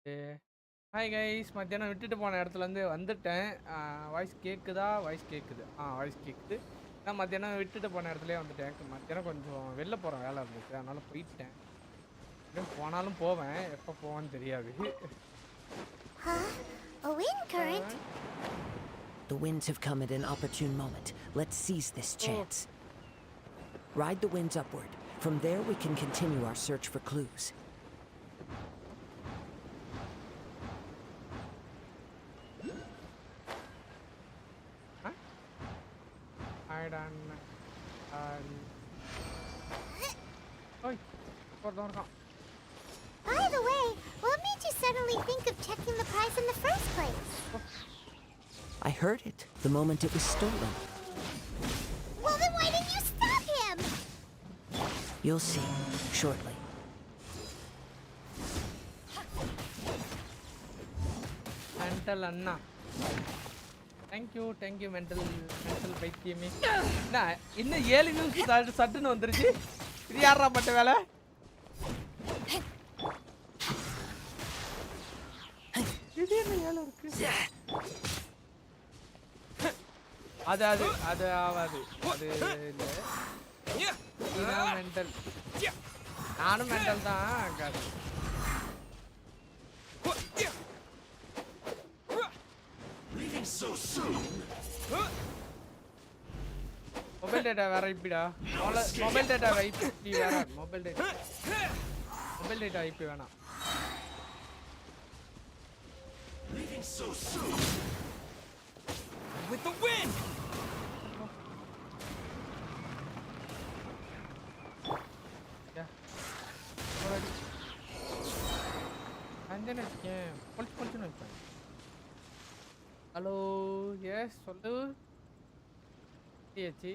Hi guys, மத்தியானம் விட்டுட்டு போன இடத்துலேருந்து வந்துட்டேன். வாய்ஸ் கேட்குதா? வாய்ஸ் கேட்குது. வாய்ஸ் கேட்குது. நான் மத்தியானம் விட்டுட்டு போன இடத்துலயே வந்துட்டேன். மத்தியானம் கொஞ்சம் வெளில போகிற வேலை இருந்துச்சு, அதனால் போயிட்டேன். போனாலும் போவேன், எப்போ போவேன்னு தெரியாது. A wind current? The winds have come at an opportune moment. Let's seize this chance. Ride the winds upward. From there we can continue our search for clues. By the way, what made you suddenly think of checking the price in the first place? I heard it the moment it was stolen. Well, then why didn't you stop him? You'll see shortly. Mental Anna. Thank you mental பைத்தியமே. நான் இன்னும் 7 நிமிஷம் சட்டுன்னு வந்துருச்சு. இது யாரா பட்ட வேலை? இது என்ன வேலை இருக்கு? அது ஆவாது. அது இல்ல. நான் மென்டல். நானும் மென்டல் தான். Leaving so soon. Mobile data வேற ஐபிடா. மொபைல் டேட்டா ஐபி வேற. மொபைல் டேட்டா ஐபி வேணாம். Leaving so soon. With the wind. Hello, yes சொல்லு. ஏச்சி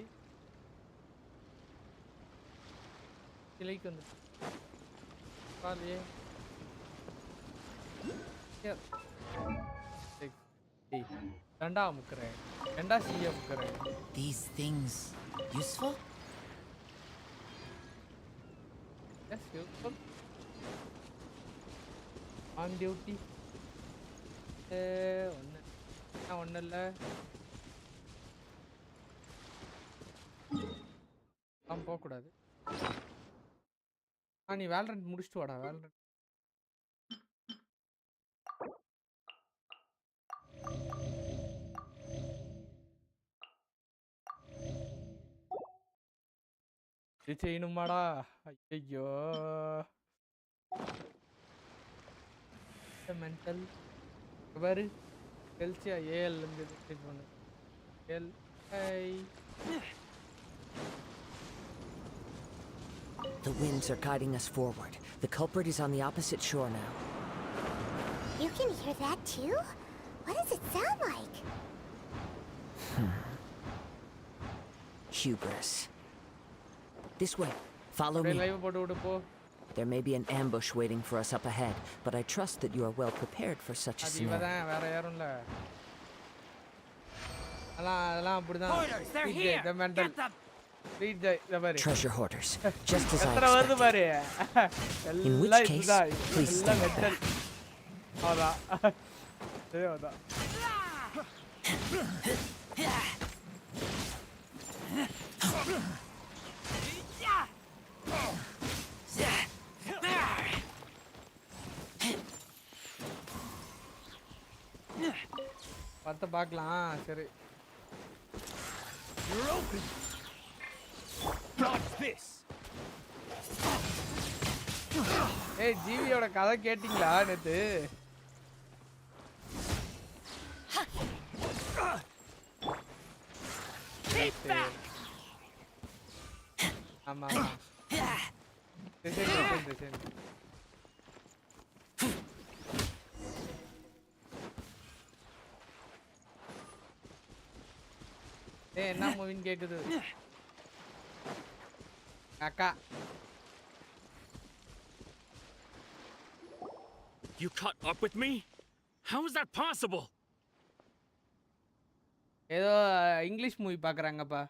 கிளைக்கு வந்து பாருயே. ரெண்டா முக்கறேன். ரெண்டா சிஏ முக்கறேன். These things useful? Yes, useful. On duty. ஒன்றும் இல்லை. போகக்கூடாது. நீ வேலரண்ட் முடிச்சுட்டு வாடா. வேலரண்ட் இது செய்யணுமாடா? ஐயோ மென்டல். பாரு எல்சியா ஏஎல் இருந்து மெசேஜ் பண்ணு. L I. The winds are guiding us forward. The culprit is on the opposite shore now. You can hear that too? What does it sound like? Hubris. This way. Follow me. There may be an ambush waiting for us up ahead, but I trust that you are well prepared for such a scenario. Treasure hoarders, just as I expected. In which case, please stand back. பார்த்து பார்க்கலாம். சரி, You're open. Dodge this. ஏய், ஜிவியோட கதை கேட்டிங்களா நேத்து? ஆமா. சரி. என்ன மூவின்னு கேக்குது அக்கா. You caught up with me? How is that possible? ஏதோ இங்கிலீஷ் மூவி பார்க்கறாங்கப்பா.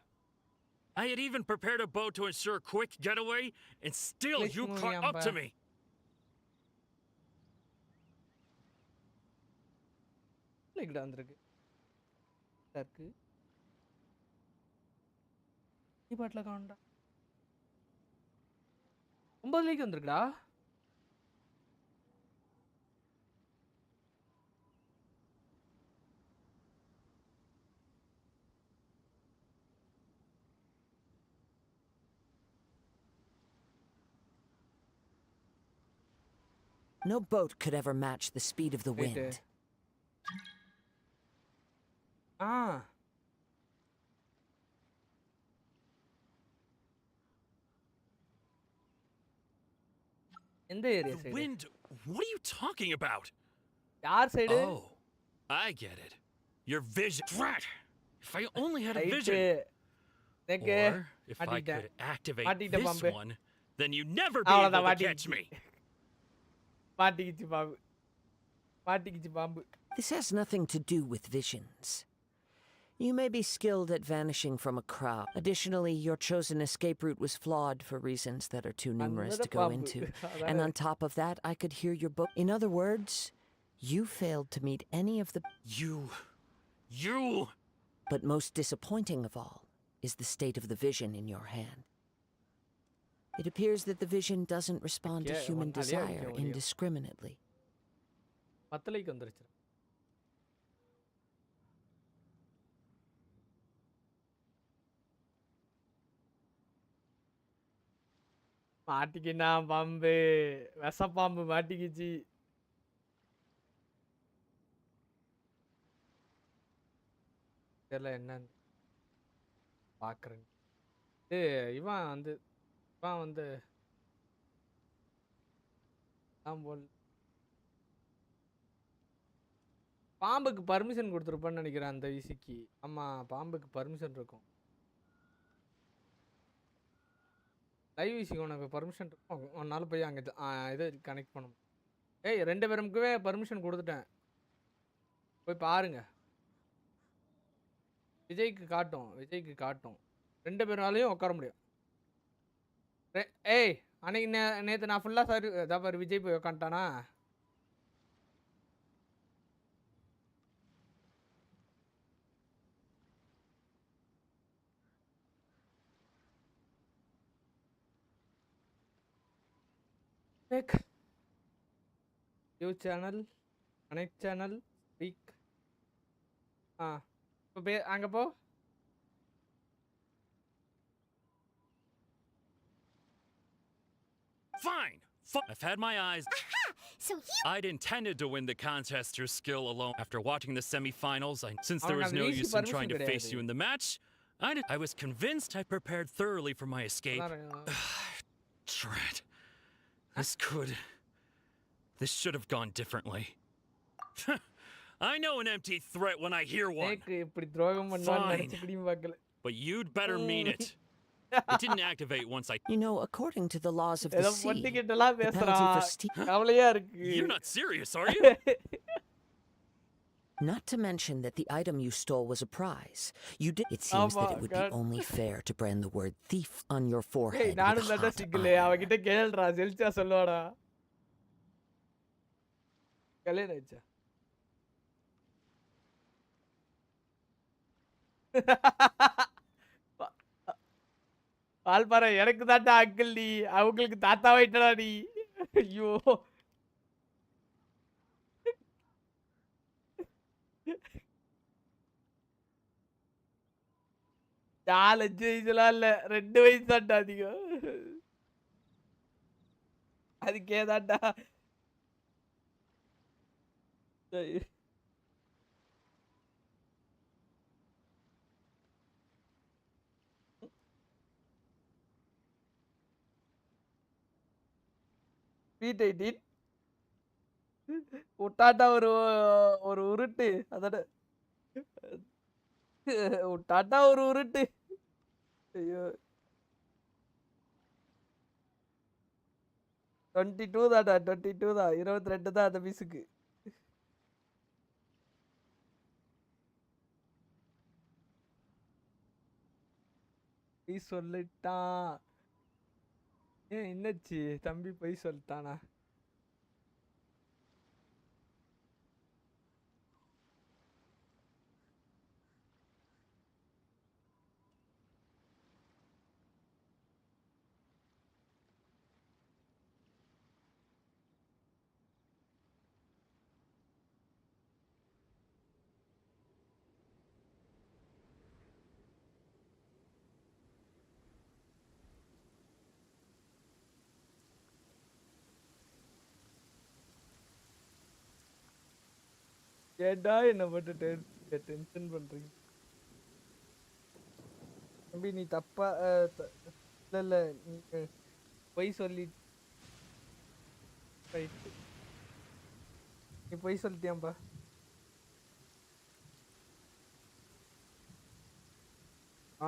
I had even prepared a boat to ensure a quick getaway, and still you caught up to me. லைக்டா வந்திருக்கு இருக்கு பாட்டில் காண்டா 9 like வந்திருக்குடா No boat could ever match the speed of the wind. எந்த area The side wind? What are you talking about? யார் side Oh, I get it. Your vision. Drat! If I only had a vision. Or if I could activate this one, then you'd never be able to catch me. மாட்டிக்கிச்சு பாம்பு This has nothing to do with visions. You may be skilled at vanishing from a crowd. Additionally, your chosen escape route was flawed for reasons that are too numerous to go into. And on top of that, I could hear your book. In other words, you failed to meet any of the... You... But most disappointing of all is the state of the vision in your hand. It appears that the vision doesn't respond to human desire indiscriminately. 10 like வந்துருச்சு மாட்டிக்கினா பாம்பு விஷப்பாம்பு மாட்டிக்கிச்சு தெரியல என்னன்னு பாக்குறேன் இவன் வந்து போல் பாம்புக்கு permission கொடுத்துருப்பான்னு நினைக்கிறேன் அந்த விசிக்கு ஆமா பாம்புக்கு பர்மிஷன் இருக்கும் லைவ் விசிக்கு உனக்கு பர்மிஷன் இருக்கும் உன்னால போய் அங்கே இதை கனெக்ட் பண்ணணும் ஏய் 2 பேருக்குமே பர்மிஷன் கொடுத்துட்டேன் போய் பாருங்க விஜய்க்கு காட்டும் 2 பேராலையும் உட்கார முடியும் ஏய் அன்னைக்கு நேற்று நான் ஃபுல்லாக சார் இதான் பாரு விஜய் போய் உட்காந்துட்டானா you channel connect channel speak இப்போ அங்கே போ Fine. I've had my eyes. Aha! So you... I'd intended to win the contest through skill alone. After watching the semifinals, since there was no use in trying to face you in the match, I was convinced I prepared thoroughly for my escape. Drat. This should have gone differently. I know an empty threat when I hear one. Fine. But you'd better mean it. It didn't activate once I... You know, according to the laws of the sea, the penalty for You're not serious, are you? Not to mention that the item you stole was a prize. It seems that it would be only fair to brand the word thief on your forehead with Valparai எனக்கு தாண்டா uncle நீ அவங்களுக்கு தாத்தாவாயிட்டடா நீ ஐயோ நாலு 5 வயசுலாம் இல்ல 2 வயசு தாண்டா அதிகம் அதுக்கே தாண்டா P18 உட்டாட்டா ஒரு உருட்டு அதோட உட்டாட்டா ஒரு உருட்டு ஐயோ 22 தான்டா 22 தான் 22 தான் அந்த மிஸ்ஸுக்கு சொல்லிட்டான் ஏன் என்னாச்சு தம்பி போய் சொல்லிட்டானா ஏடா என்ன போட்டு டென்ஷன் பண்றீங்க தம்பி நீ தப்பா இல்ல நீ பொய் சொல்லி நீ பொய் சொல்லிட்டியாம்பா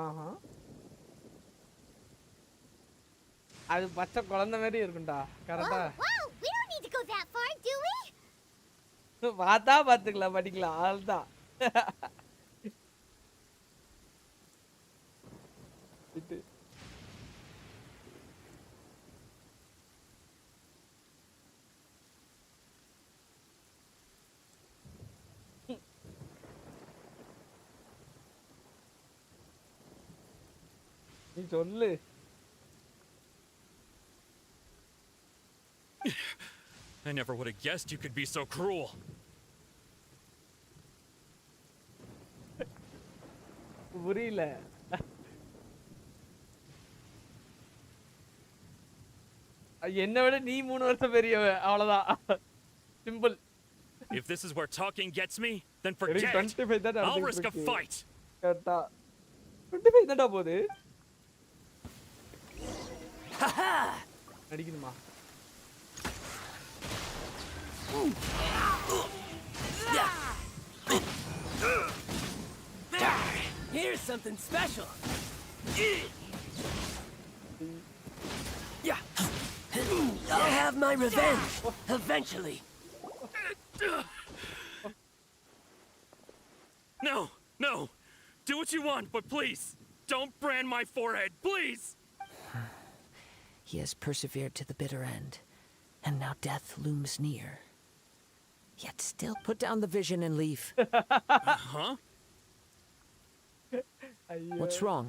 ஆஹா அது பச்சை குழந்தை மாதிரி இருக்கும்டா கரெக்டா Wow, we don't need to go that far, do we? பார்த்தா பார்த்துக்கலாம் படிக்கலாம் ஆள்தான் நீ சொல்லு I never would have guessed you could be so cruel. புரியல என்ன விட நீ 3 வருஷம் பெரியவ அவ்வளவுதான் simple If this is where talking gets me, then forget it. I'll risk a fight. கேட்டா 25 தான்டா போகுது அடிக்கணுமா Here's something special. Yeah. I'll have my revenge eventually. No, no. Do what you want, but please, don't brand my forehead, please. He has persevered to the bitter end, and now death looms near. Yet still put down the vision and leave. Huh? What's wrong?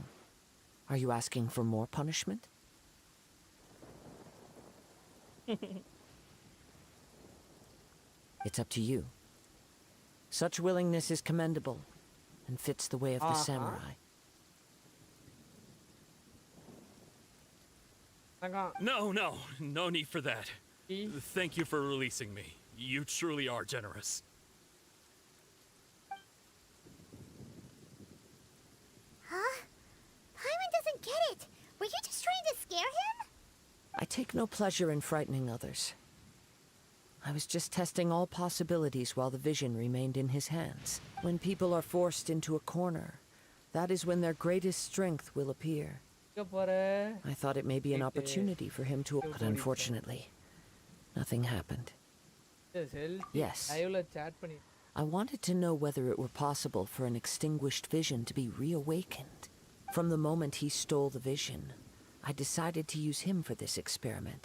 Are you asking for more punishment? It's up to you. Such willingness is commendable and fits the way of the samurai. No need for that. Thank you for releasing me. You truly are generous. Huh? Paimon doesn't get it. Were you just trying to scare him? I take no pleasure in frightening others. I was just testing all possibilities while the vision remained in his hands. When people are forced into a corner, that is when their greatest strength will appear. I thought it may be an opportunity for him to... But unfortunately, nothing happened. Yes. I wanted to know whether it were possible for an extinguished vision to be reawakened. From the moment he stole the vision, I decided to use him for this experiment.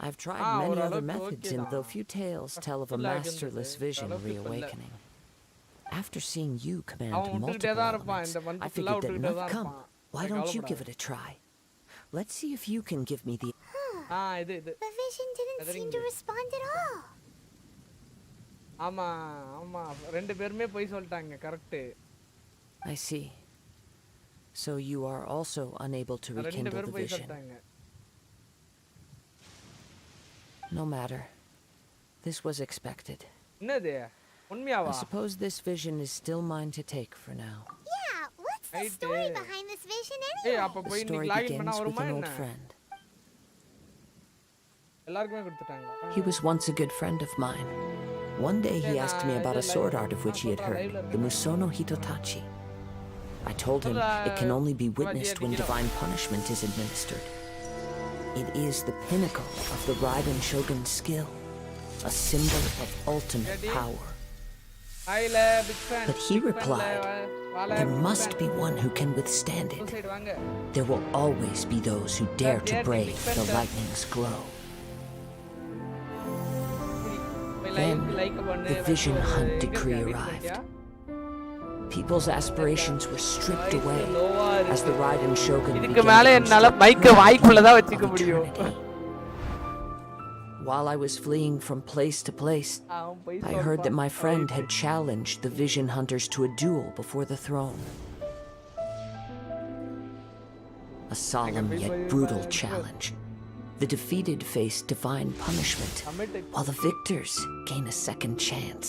I've tried many other methods, and though few tales tell of a masterless vision reawakening. After seeing you command multiple elements, I figured that enough come. Why don't you give it a try? Let's see if you can give me the... The vision didn't seem to respond at all. I see. So you are also unable to rekindle the vision. No matter. This was expected. I suppose this vision is still mine to take for now. Yeah, what's the story behind this vision anyway? The story begins with an old friend. He was once a good friend of mine. One day he asked me about a sword art of which he had heard, the Musono Hitotachi. I told him it can only be witnessed when divine punishment is administered. It is the pinnacle of the Ryzen shogun's skill, a symbol of ultimate power. But he replied, there must be one who can withstand it. There will always be those who dare to brave the lightning's glow. Then, the vision hunt decree arrived. People's aspirations were stripped away as the Ryzen shogun began to eternity. While I was fleeing from place to place, I heard that my friend had challenged the vision hunters to a duel before the throne. a solemn yet brutal challenge. The defeated face divine punishment, while the victors gain a second chance.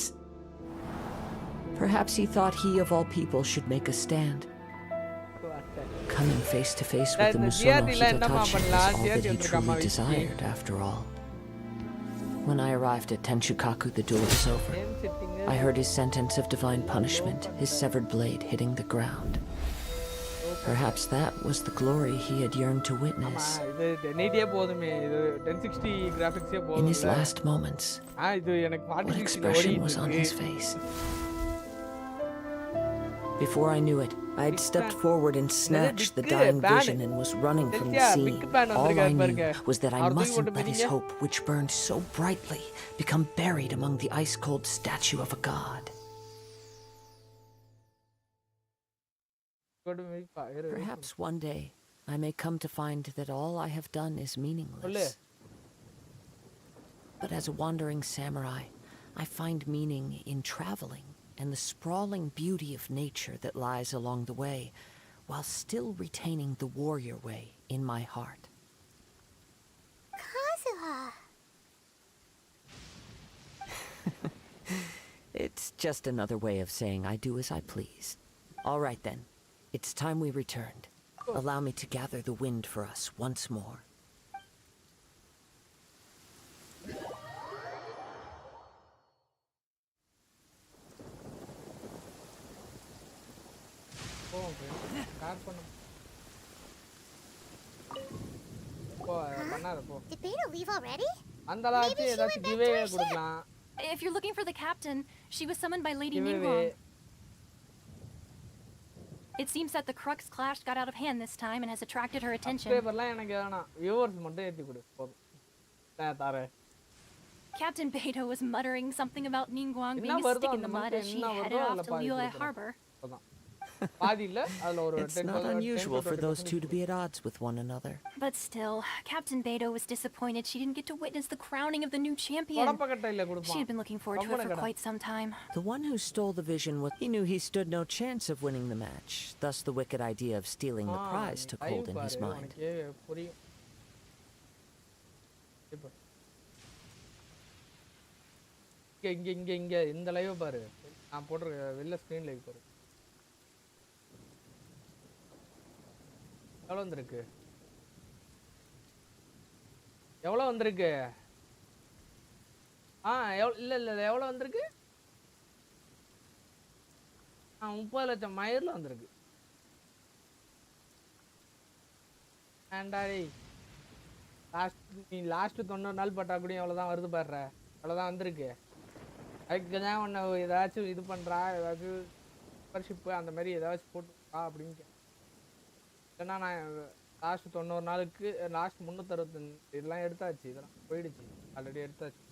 Perhaps he thought he of all people should make a stand. Coming face to face with the Musono Hitotachi was all that he truly desired, after all. When I arrived at Tenshukaku, the duel was over. I heard his sentence of divine punishment, his severed blade hitting the ground. Perhaps that was the glory he had yearned to witness. In his last moments, what expression was on his face? Before I knew it, I had stepped forward and snatched the dying vision and was running from the scene. All I knew was that I mustn't let his hope, which burned so brightly, become buried among the ice-cold statue of a god. Perhaps one day I may come to find that all I have done is meaningless. But as a wandering samurai, I find meaning in traveling and the sprawling beauty of nature that lies along the way, while still retaining the warrior way in my heart. Kazuha. It's just another way of saying I do as I please. All right then. It's time we returned. Allow me to gather the wind for us once more. Did Beta leave already? Maybe she went back to her ship. If you're looking for the captain, she was summoned by Lady Ningguang. It seems that the Crux clash got out of hand this time and has attracted her attention. Captain Beto was muttering something about Ningguang being a stick in the mud as she headed off to Liyue Harbor. It's not unusual for those two to be at odds with one another. But still, Captain Beto was disappointed she didn't get to witness the crowning of the new champion. She had been looking forward to it for quite some time. The one who stole the vision he knew he stood no chance of winning the match. Thus the wicked idea of stealing the prize took hold in his mind. இங்க இந்த live பாரு. நான் போட்டுற வெள்ள screen live பாரு. எவ்வளவு வந்திருக்கு? எவ்வளவு வந்திருக்கு? இல்ல எவ்வளவு வந்திருக்கு? 30 லட்சம் மயிர்ல வந்திருக்கு. ஆண்டாரி லாஸ்ட் 90 நாள் பட்டா கூட எவ்வளவுதான் வருது பாருற. அவ்வளவுதான் வந்திருக்கு. அதுக்கு தான் உன்னை ஏதாச்சும் இது பண்றா, ஏதாச்சும் மெம்பர்ஷிப் அந்த மாதிரி ஏதாச்சும் போட்டுக்கா அப்படின்னு. ஏன்னா நான் லாஸ்ட் 90 நாளுக்கு லாஸ்ட் 365 இதெல்லாம் எடுத்தாச்சு. இதெல்லாம் போயிடுச்சு, ஆல்ரெடி எடுத்தாச்சு.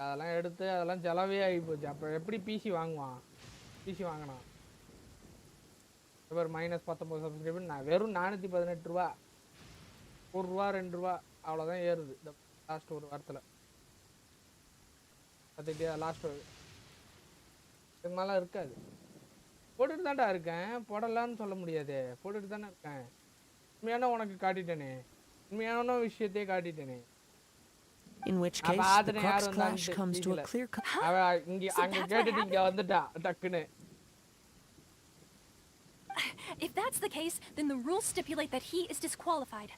அதெல்லாம் எடுத்து அதெல்லாம் செலவே ஆகி போச்சு. அப்போ எப்படி பிசி வாங்குவான்? பிசி வாங்கினான் இவர் -19 சப்ஸ்கிரைபர். நான் வெறும் 418 ரூபா, 1 ரூபா 2 ரூபா அவ்வளோதான் ஏறுது இந்த லாஸ்ட் ஒரு வாரத்தில். அதுக்கு லாஸ்ட் இதுக்கு மேலே இருக்காது. போட்டுட்டு தான்டா இருக்கேன், போடலான்னு சொல்ல முடியாது. போட்டுட்டு தானே இருக்கேன். உண்மையான உனக்கு காட்டிட்டேனே, உண்மையான விஷயத்தையே காட்டிட்டேனே. In which case the Crux clash comes to a clear cut. அங்க கேட்டுட்டு இங்க வந்துட்டா டக்குன்னு. If that's the case, then the rules stipulate that he is disqualified,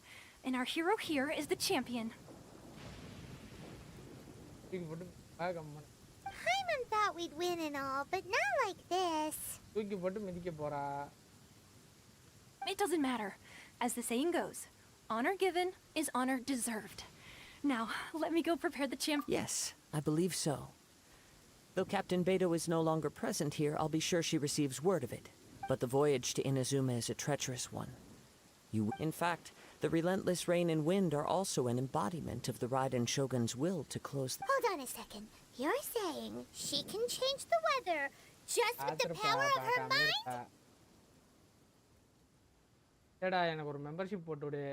and our hero here is the champion. Hyman thought we'd win and all, but not like this. தூக்கி போட்டு மிதிக்க போறா. It doesn't matter. As the saying goes, honor given is honor deserved. Now, let me go prepare the champ. Yes, I believe so. Though Captain Beto is no longer present here, I'll be sure she receives word of it. But the voyage to Inazuma is a treacherous one. In fact, the relentless rain and wind are also an embodiment of the Raiden Shogun's will to close the... Hold on a second. You're saying she can change the weather just with the power of her mind? ஏடா எனக்கு ஒரு membership போட்டுடு.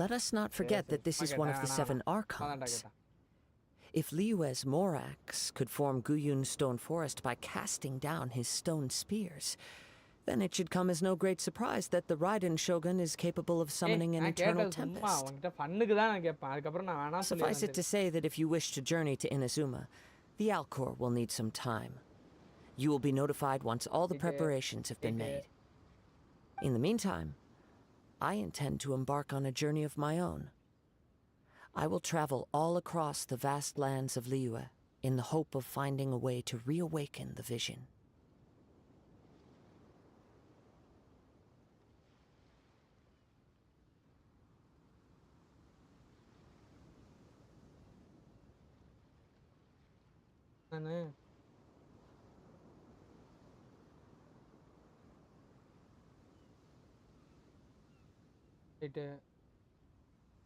Let us not forget that this is one of the 7 archons. If Liyue's Morax could form Guyun's stone forest by casting down his stone spears, then it should come as no great surprise that the Raiden Shogun is capable of summoning an eternal tempest. Suffice it to say that if you wish to journey to Inazuma, the Alcor will need some time. You will be notified once all the preparations have been made. In the meantime, I intend to embark on a journey of my own. I will travel all across the vast lands of Liyue in the hope of finding a way to reawaken the vision.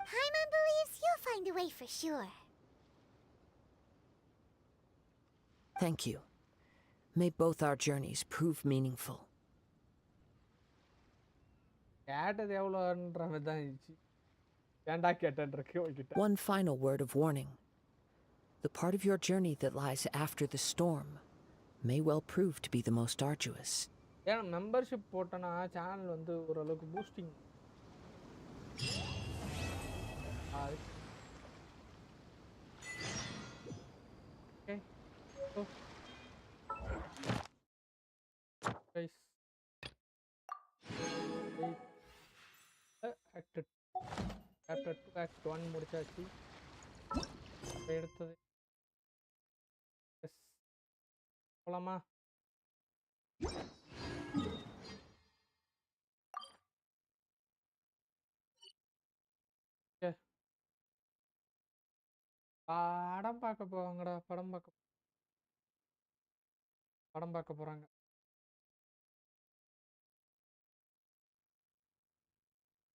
Paimon believes you'll find a way for sure. Thank you. May both our journeys prove meaningful. One final word of warning. The part of your journey that lies after the storm may well prove to be the most arduous. membership போட்டனா channel வந்து ஓரளவுக்கு boosting okay so guys act 2 act 1 முடிச்சாச்சு எடுத்தது போலாமா படம் பார்க்க போவாங்கடா படம் பார்க்க போறாங்க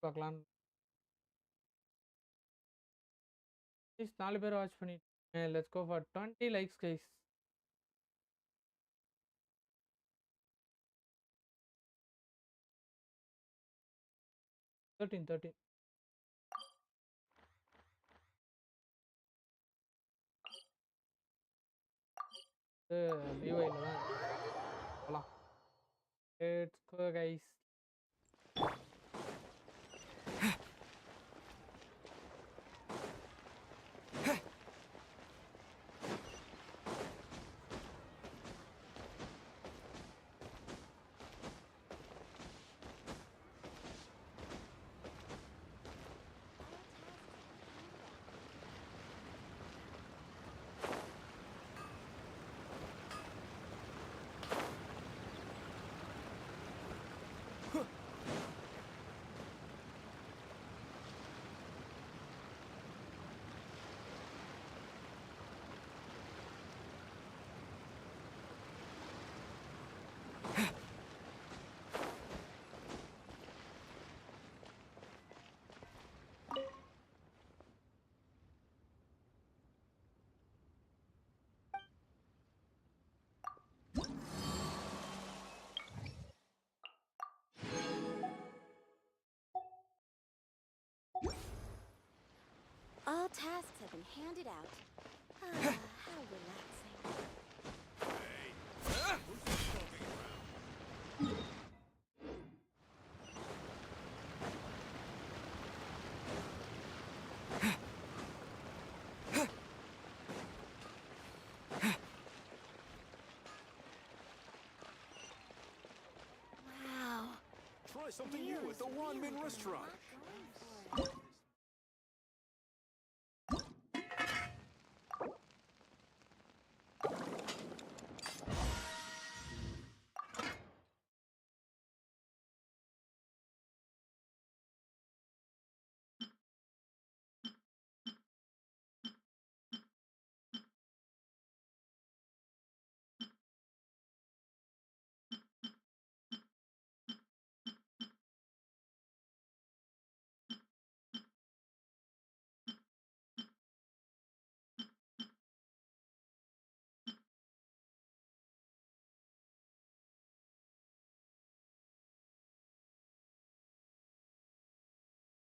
பார்க்கலாம் ப்ளீஸ் 4 பேர் வாட்ச் பண்ணிட்டு let's go for 20 likes guys 13 VY ல தான் போலாம் let's go guys All tasks have been handed out. Ah, how relaxing. Wow. Try something new at the Wanmin restaurant.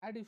add issue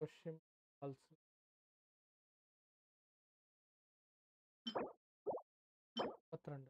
question also. Patrand.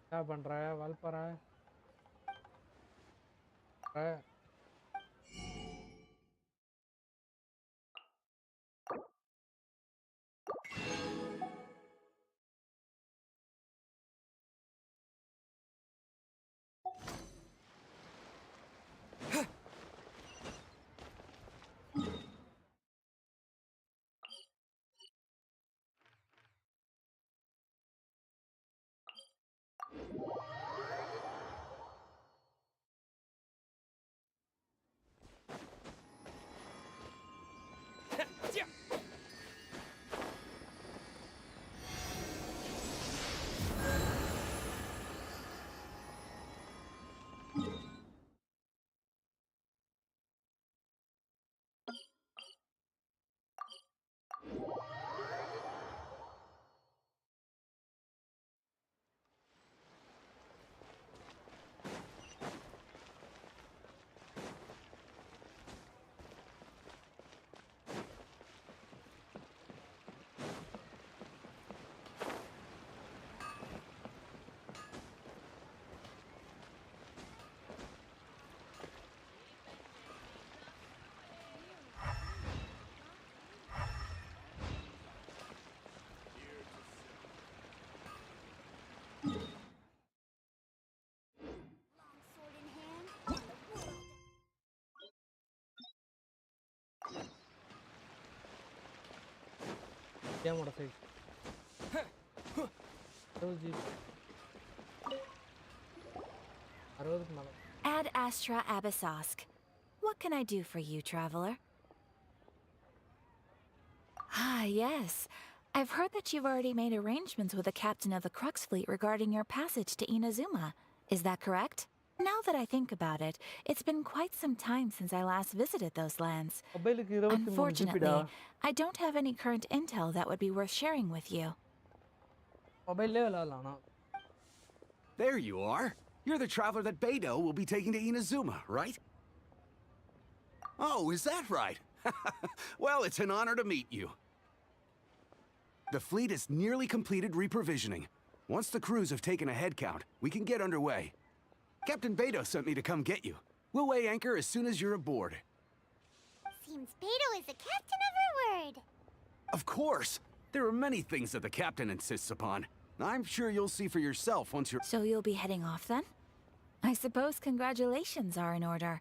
क्या बन रहा है वाल पर है Sword in hand, on the world. क्या मोड़ा सही 60 मारो Ad Astra Abyssosk. What can I do for you, traveler? Ah, yes. I've heard that you've already made arrangements with the captain of the Crux Fleet regarding your passage to Inazuma. Is that correct? Now that I think about it, it's been quite some time since I last visited those lands. Unfortunately, I don't have any current intel that would be worth sharing with you. There you are. You're the traveler that Beidou will be taking to Inazuma, right? Oh, is that right? Well, it's an honor to meet you. The fleet is nearly completed reprovisioning. Once the crews have taken a head count, we can get underway. Captain Beidou sent me to come get you. We'll weigh anchor as soon as you're aboard. Seems Beidou is the captain of her word. Of course! There are many things that the captain insists upon. I'm sure you'll see for yourself once you're— So you'll be heading off then? I suppose congratulations are in order.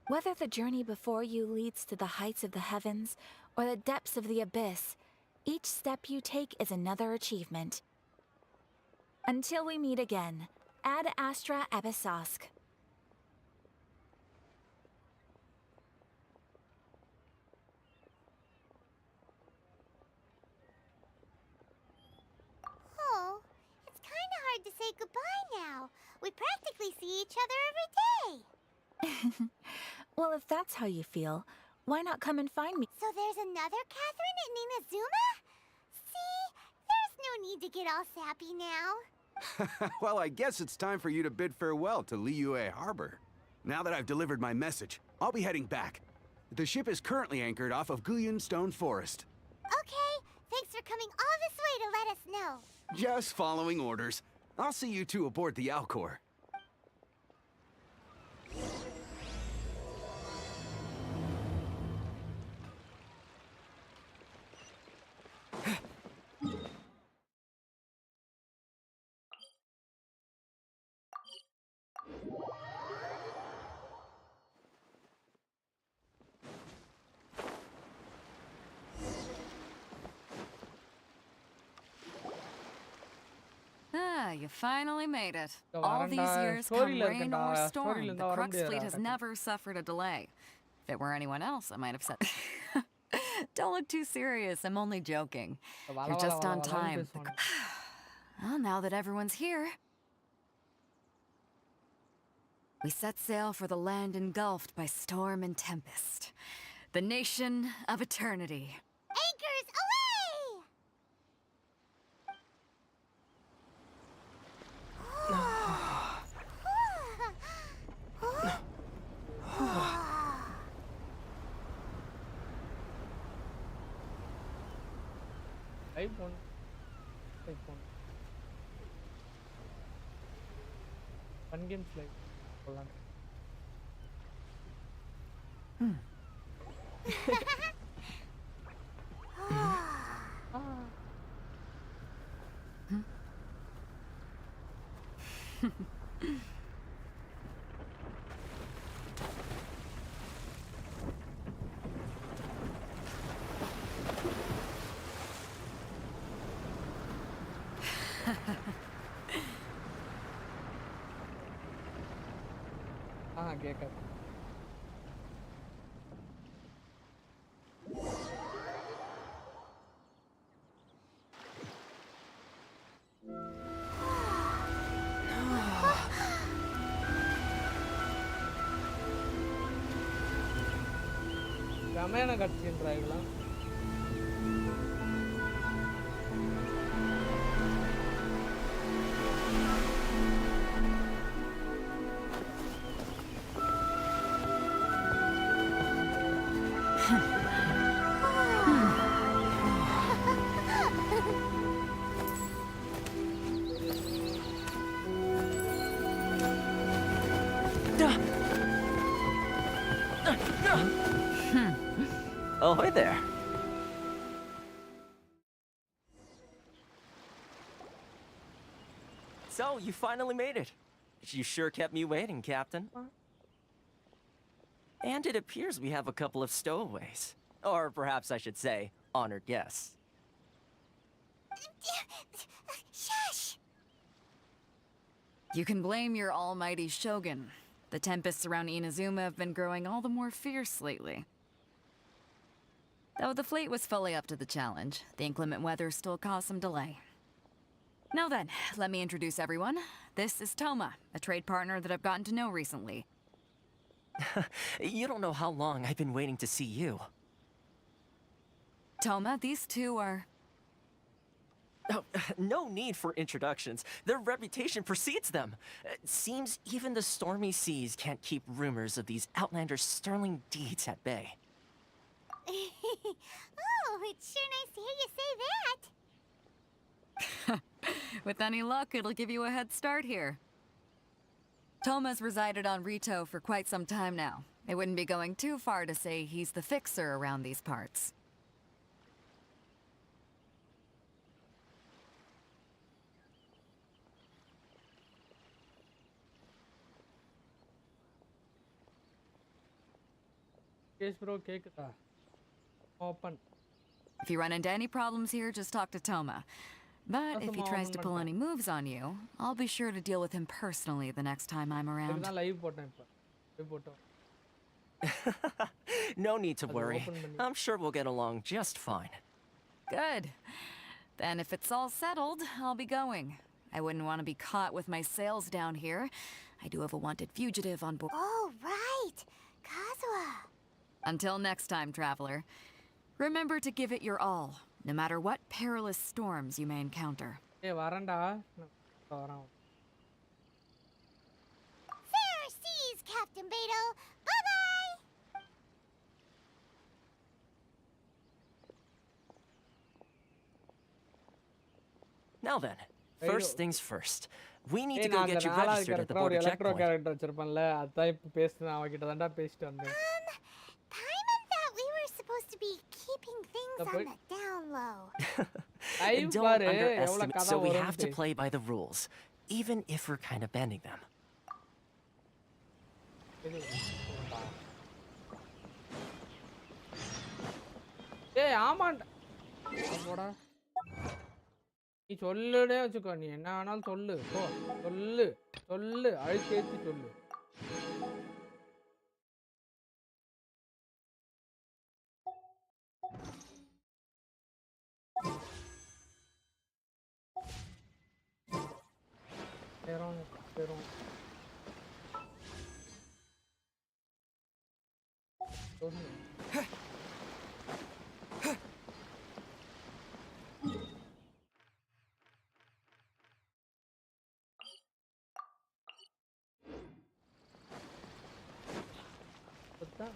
Whether the journey before you leads to the heights of the heavens or the depths of the abyss, each step you take is another achievement. Until we meet again, Ad Astra Abyssosk. Oh, it's kind of hard to say goodbye now. We practically see each other every day. Well, if that's how you feel, why not come and find me? So there's another Catherine in Inazuma? See? There's no need to get all sappy now. Well, I guess it's time for you to bid farewell to Liyue Harbor. Now that I've delivered my message, I'll be heading back. The ship is currently anchored off of Guyun Stone Forest. Okay, thanks for coming all this way to let us know. Just following orders. I'll see you two aboard the Alcor. you finally made it. So, All these Aranda, years, story come la rain irukanda, or story storm, la the vara Crux mudiyadha, fleet has takku. never suffered a delay. If it were anyone else, I might have said... Don't look too serious, I'm only joking. You're just on time. Well, now that everyone's here... We set sail for the land engulfed by storm and tempest. The nation of eternity. Anchors away! iPhone. iPhone. Fun games like. கேட்காது. செமையான கட்சின்றா இதெல்லாம். Oh, hey there. So, you finally made it. You sure kept me waiting, Captain. And it appears we have a couple of stowaways. Or perhaps I should say, honored guests. Shush! You can blame your almighty shogun. The tempests around Inazuma have been growing all the more fierce lately. Though the fleet was fully up to the challenge, the inclement weather still caused some delay. Now then, let me introduce everyone. This is Toma, a trade partner that I've gotten to know recently. You don't know how long I've been waiting to see you. Toma, these two are... Oh, no need for introductions. Their reputation precedes them. Seems even the stormy seas can't keep rumors of these outlanders' sterling deeds at bay. Oh, it's sure nice to hear you say that. With any luck, it'll give you a head start here. Toma's resided on Rito for quite some time now. It wouldn't be going too far to say he's the fixer around these parts. Yes, bro, கேக்குதா? Open. If you run into any problems here, just talk to Toma. But if he tries to pull any moves on you, I'll be sure to deal with him personally the next time I'm around. இதுதான் live போட்டேன் இப்ப. live போட்டோம். No need to worry. I'm sure we'll get along just fine. Good. Then if it's all settled, I'll be going. I wouldn't want to be caught with my sails down here. I do have a wanted fugitive on board. Oh, right. Kazuha. Until next time, traveler. Remember to give it your all, no matter what perilous storms you may encounter. ஏய் வரேன்டா. வரேன். Fair seas, Captain Beto. Bye-bye. Now then, first things first. We need to ஏய் go நான் get அந்த you நாலாவது registered at the character ஒரு border electro checkpoint. Character வச்சிருப்பேன்ல அதான் இப்ப பேசுனேன் அவகிட்ட தான்டா பேசிட்டு வந்தேன். Paimon thought we were supposed to be keeping things on the down low. Live Don't பாரு எவ்வளவு underestimate, கதை so we have to வரும்னு. play by the rules, even if we're kind of bending them. ஏய் ஆமாண்டா. போடா. நீ சொல்லுனே வச்சுக்கோ, நீ என்ன வேணாலும் சொல்லு. போ சொல்லு சொல்லு, அழுத்தேத்தி சொல்லு. Pero Está.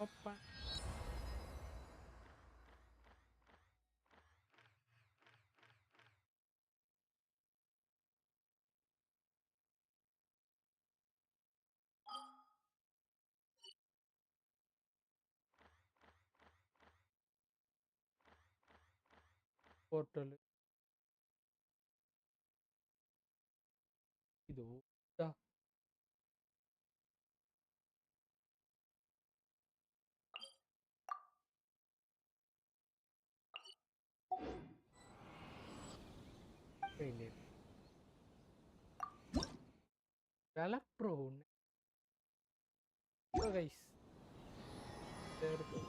Opa. Portal. ಇದು ಊಟ. Electro. So guys. There it is.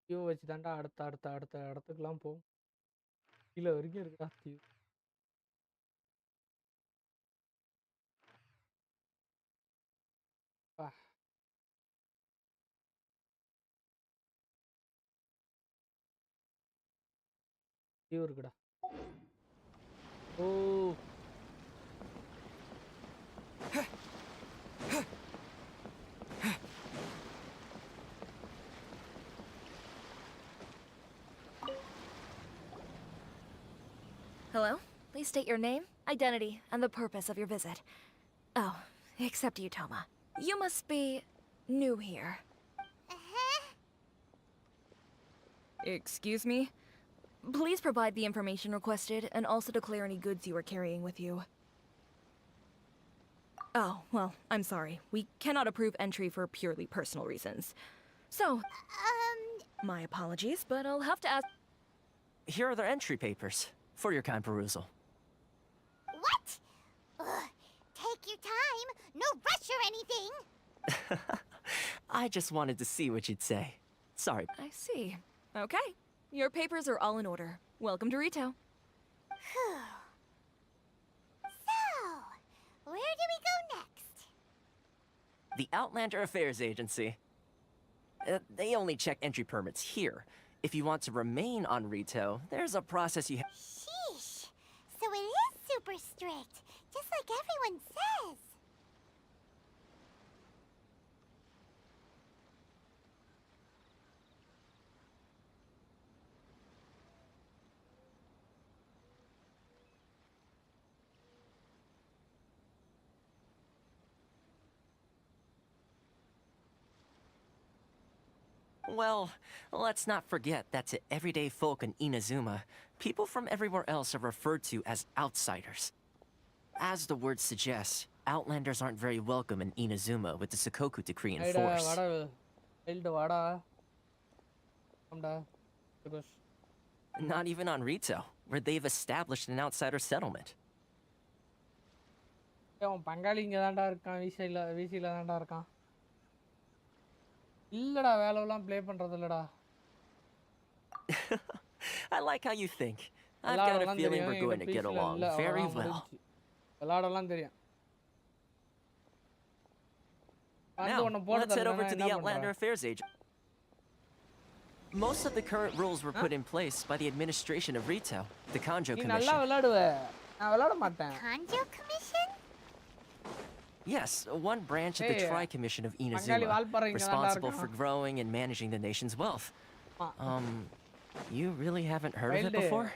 Q வச்சு தாண்டா அடுத்த இடத்துக்குலாம் போ. கீழே வரைக்கும் இருக்குடா Q. பா. Q இருக்குடா. ஓ. Hello? Please state your name, identity, and the purpose of your visit. Oh, except you, Toma. You must be new here. Excuse me? Please provide the information requested and also declare any goods you are carrying with you. Oh, well, I'm sorry. We cannot approve entry for purely personal reasons. So, my apologies, but I'll have to ask... Here are their entry papers, for your kind perusal. What? Ugh, take your time. No rush or anything. I just wanted to see what you'd say. Sorry. I see. Okay. Your papers are all in order. Welcome to retail. So, where do we go The Outlander Affairs Agency. They only check entry permits here. If you want to remain on Rito, there's a process you have. Sheesh. So it is super strict, just like everyone says. Well, let's not forget that to everyday folk in Inazuma, people from everywhere else are referred to as outsiders. As the word suggests, Outlanders aren't very welcome in Inazuma with the Sakoku Decree in force. Not even on Rito, where they've established an outsider settlement. I like how you think. I've got a feeling we're going to get along very well. Now, let's head over to the Outlander Affairs Agency. Most of the current rules were put in place by the administration of Rito, the Kanjo Commission. Kanjo Commission? Yes, one branch of the Tri-Commission of Inazuma, responsible for growing and managing the nation's wealth. You really haven't heard of it before?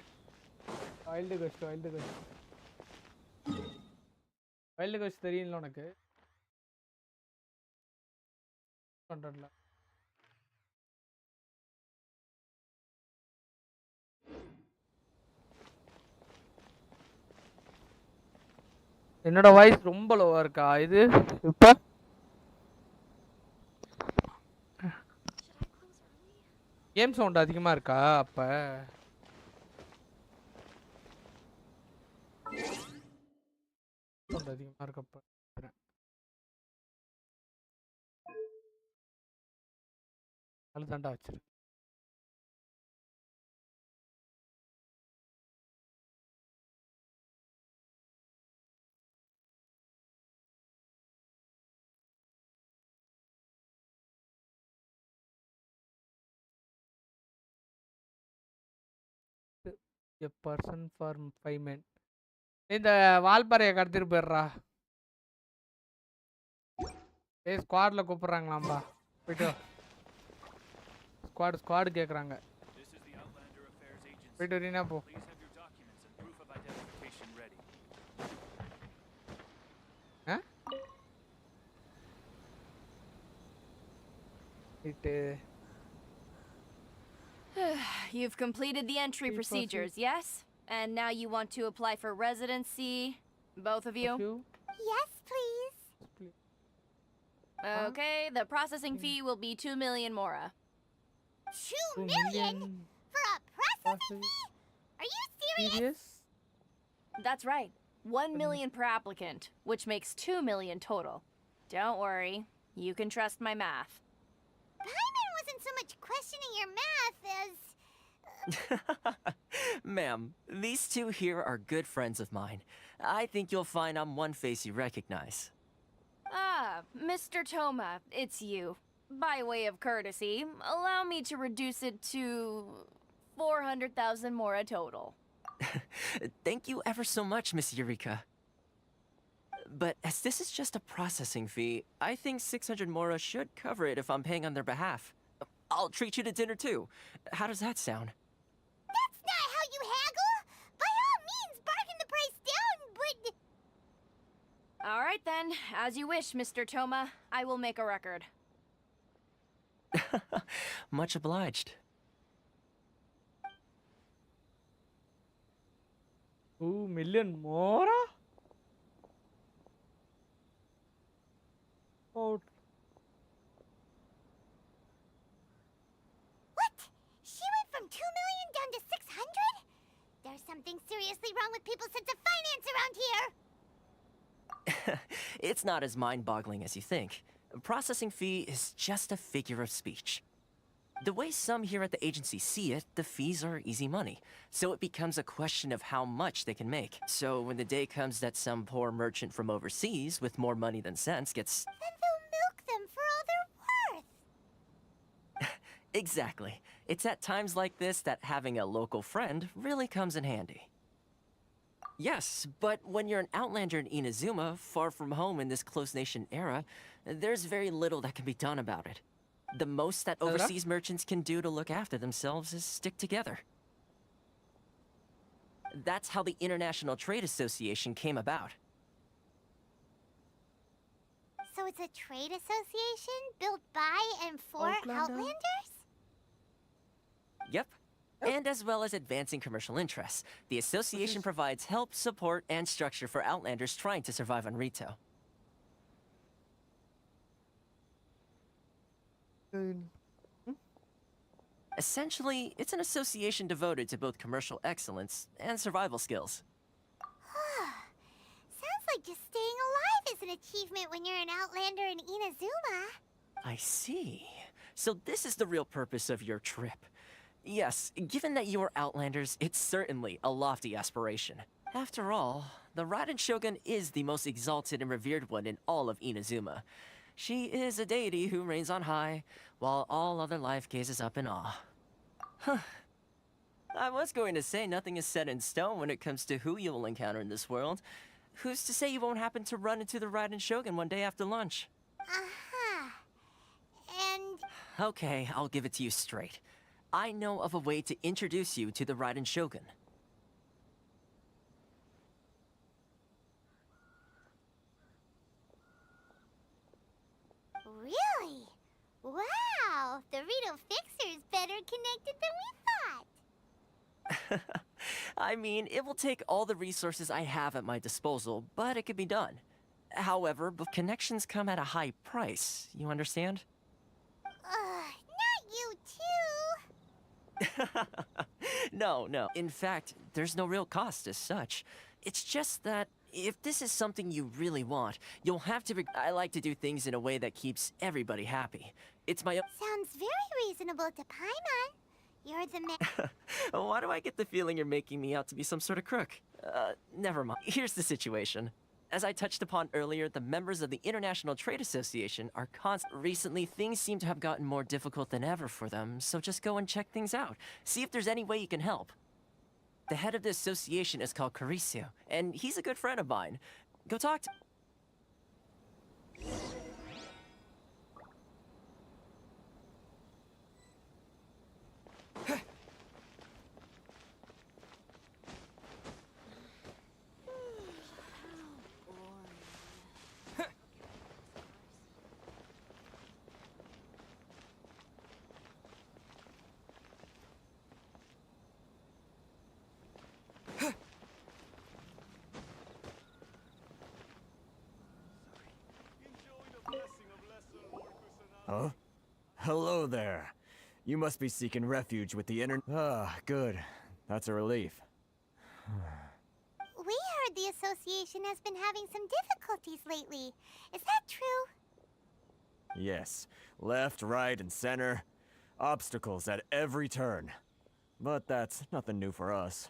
என்னோட voice ரொம்ப லோவா இருக்கா இது இப்ப game sound அதிகமா இருக்கா அப்ப sound அதிகமா இருக்கப்ப அதுதான்டா வச்சிரு A person for 5 men. இந்த வால்பாறையை கடத்திட்டு போயிடுறா. ஏய் ஸ்குவாட்ல கூப்பிடுறாங்களாம்பா. போய்ட்டு ஸ்குவாட் கேக்குறாங்க. போய்ட்டு வரீனா போ. You've completed the entry procedures, yes? And now you want to apply for residency, both of you? Yes, please. Okay, the processing fee will be 2 million mora. 2 million? For a processing fee? Are you serious? That's right. 1 million per applicant, which makes 2 million total. Don't worry, you can trust my math. Paimon wasn't so much questioning your math as... Ma'am, these two here are good friends of mine. I think you'll find I'm one face you recognize. Ah, Mr. Toma, it's you. By way of courtesy, allow me to reduce it to 400,000 mora total. Thank you ever so much, Miss Eureka. But as this is just a processing fee, I think 600 mora should cover it if I'm paying on their behalf. I'll treat you to dinner too. How does that sound? That's not how you haggle! By all means, bargain the price down, but... All right then, as you wish, Mr. Toma. I will make a record. Much obliged. 2 million more? Oh. What? She went from 2 million down to 600? There's something seriously wrong with people's sense of finance around here! It's not as mind-boggling as you think. Processing fee is just a figure of speech. The way some here at the agency see it, the fees are easy money. So it becomes a question of how much they can make. So when the day comes that some poor merchant from overseas with more money than sense gets... Then they'll milk Exactly. It's at times like this that having a local friend really comes in handy. Yes, but when you're an outlander in Inazuma, far from home in this close nation era, there's very little that can be done about it. The most that overseas merchants can do to look after themselves is stick together. That's how the International Trade Association came about. So it's a trade association built by and for Outlanders? Yep. And as well as advancing commercial interests, the association provides help, support, and structure for Outlanders trying to survive on Rito. Essentially, it's an association devoted to both commercial excellence and survival skills. Sounds like just staying alive is an achievement when you're an Outlander in Inazuma. I see. So this is the real purpose of your trip. Yes, given that you are Outlanders, it's certainly a lofty aspiration. After all, the Raiden Shogun is the most exalted and revered one in all of Inazuma. She is a deity who reigns on high, while all other life gazes up in awe. Huh. I was going to say nothing is set in stone when it comes to who you will encounter in this world. Who's to say you won't happen to run into the Raiden Shogun one day after lunch? Uh-huh. And... Okay, I'll give it to you straight. I know of a way to introduce you to the Raiden Shogun. Really? Wow! The Rito Fixer is better connected than we thought. I mean, it will take all the resources I have at my disposal, but it could be done. However, connections come at a high price, you understand? Not you too! No. In fact, there's no real cost as such. It's just that if this is something you really want, you'll have to I like to do things in a way that keeps everybody happy. It's my Sounds very reasonable to Paimon. You're the man. Why do I get the feeling you're making me out to be some sort of crook? Never mind. Here's the situation. As I touched upon earlier, the members of the International Trade Association are Recently, things seem to have gotten more difficult than ever for them, so just go and check things out. See if there's any way you can help. The head of the association is called Carisio, and he's a good friend of mine. Go talk to... Huh? Hello there. You must be seeking refuge with the Ah, good. That's a relief. We heard the association has been having some difficulties lately. Is that true? Yes. Left, right, and center. Obstacles at every turn. But that's nothing new for us.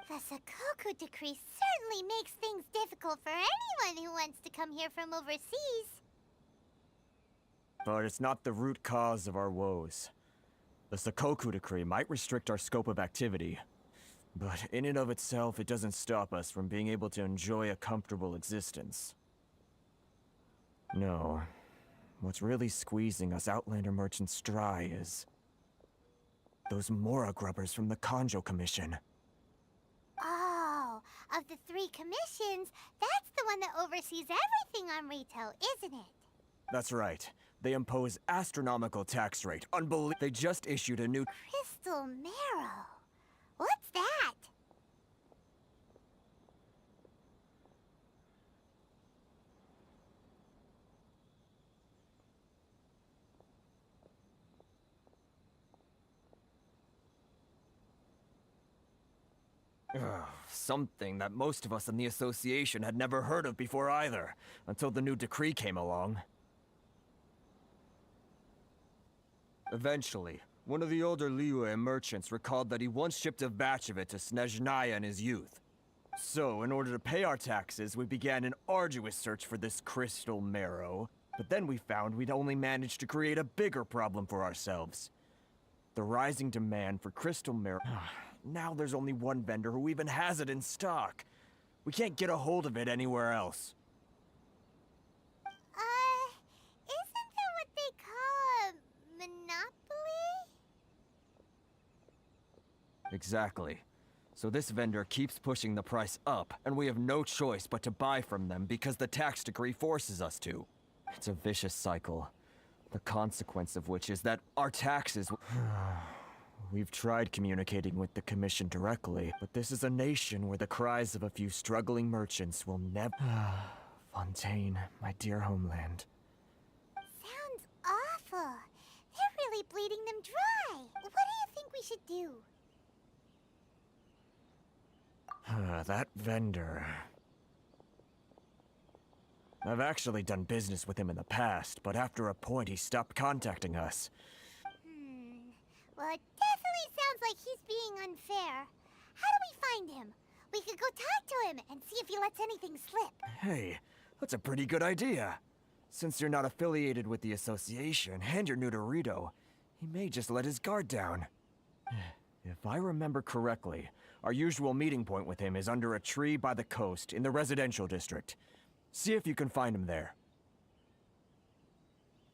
The Sakoku decree certainly makes things difficult for anyone who wants to come here from overseas. But it's not the root cause of our woes. The Sakoku decree might restrict our scope of activity, but in and of itself, it doesn't stop us from being able to enjoy a comfortable existence. No. What's really squeezing us Outlander merchants dry is those Mora grubbers from the Kanjo Commission. Oh, of the 3 commissions, that's the one that oversees everything on Rito, isn't it? That's right. They impose astronomical tax rate. They just issued a new... Crystal Marrow. What's that? Something that most of us in the association had never heard of before either, until the new decree came along. Eventually, one of the older Liyue merchants recalled that he once shipped a batch of it to Snezhnaya in his youth. So, in order to pay our taxes, we began an arduous search for this crystal marrow. But then we found we'd only managed to create a bigger problem for ourselves. the rising demand for crystal mirror. Now there's only one vendor who even has it in stock. We can't get a hold of it anywhere else. Isn't that what they call a monopoly? Exactly. So this vendor keeps pushing the price up, and we have no choice but to buy from them because the tax decree forces us to. It's a vicious cycle. The consequence of which is that our taxes... We've tried communicating with the Commission directly, but this is a nation where the cries of a few struggling merchants will never... Fontaine, my dear homeland. Sounds awful. They're really bleeding them dry. What do you think we should do? That vendor... I've actually done business with him in the past, but after a point he stopped contacting us. Well, it definitely sounds like he's being unfair. How do we find him? We could go talk to him and see if he lets anything slip. Hey, that's a pretty good idea. Since you're not affiliated with the association, and you're new to Rito, he may just let his guard down. If I remember correctly, our usual meeting point with him is under a tree by the coast in the residential district. See if you can find him there.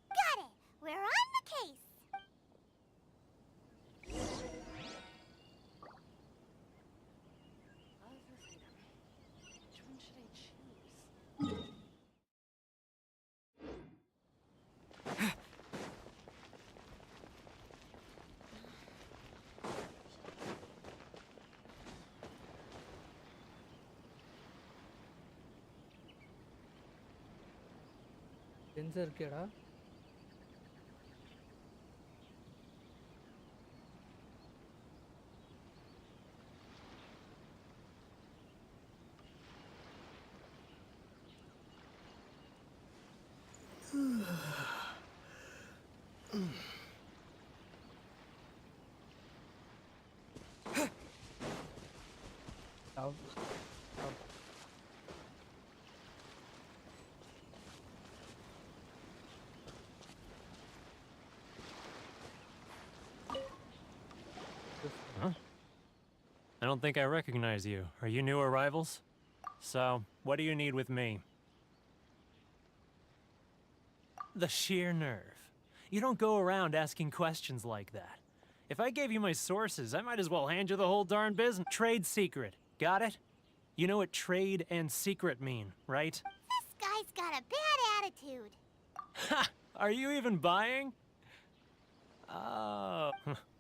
Got it! We're on the case! Which one should I choose? Sensor இருக்கேடா I don't think I recognize you. Are you new arrivals? So, what do you need with me? The sheer nerve. You don't go around asking questions like that. If I gave you my sources, I might as well hand you the whole darn business. Trade secret. Got it? You know what trade and secret mean, right? This guy's got a bad attitude. Ha! Are you even buying? Oh,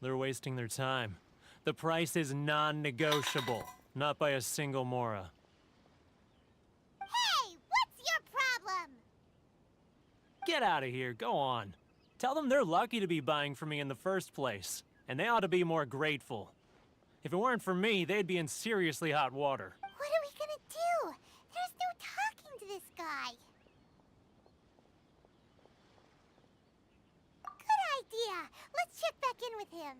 they're wasting their time. The price is non-negotiable, not by a single Mora. Hey, what's your problem? Get out of here, go on. Tell them they're lucky to be buying from me in the first place, and they ought to be more grateful. If it weren't for me, they'd be in seriously hot water. What are we gonna do? There's no talking to this guy. Good idea. Let's check back in with him.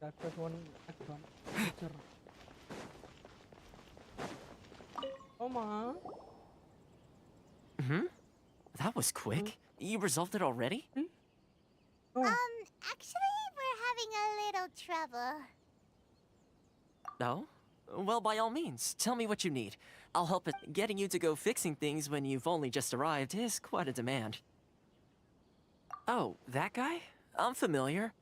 Act 1, Act 1. Picture. Oma. That was quick. You resolved it already? Actually, we're having a little trouble. No? Well, by all means, tell me what you need. I'll help it. Getting you to go fixing things when you've only just arrived is quite a demand. Oh, that guy? I'm familiar.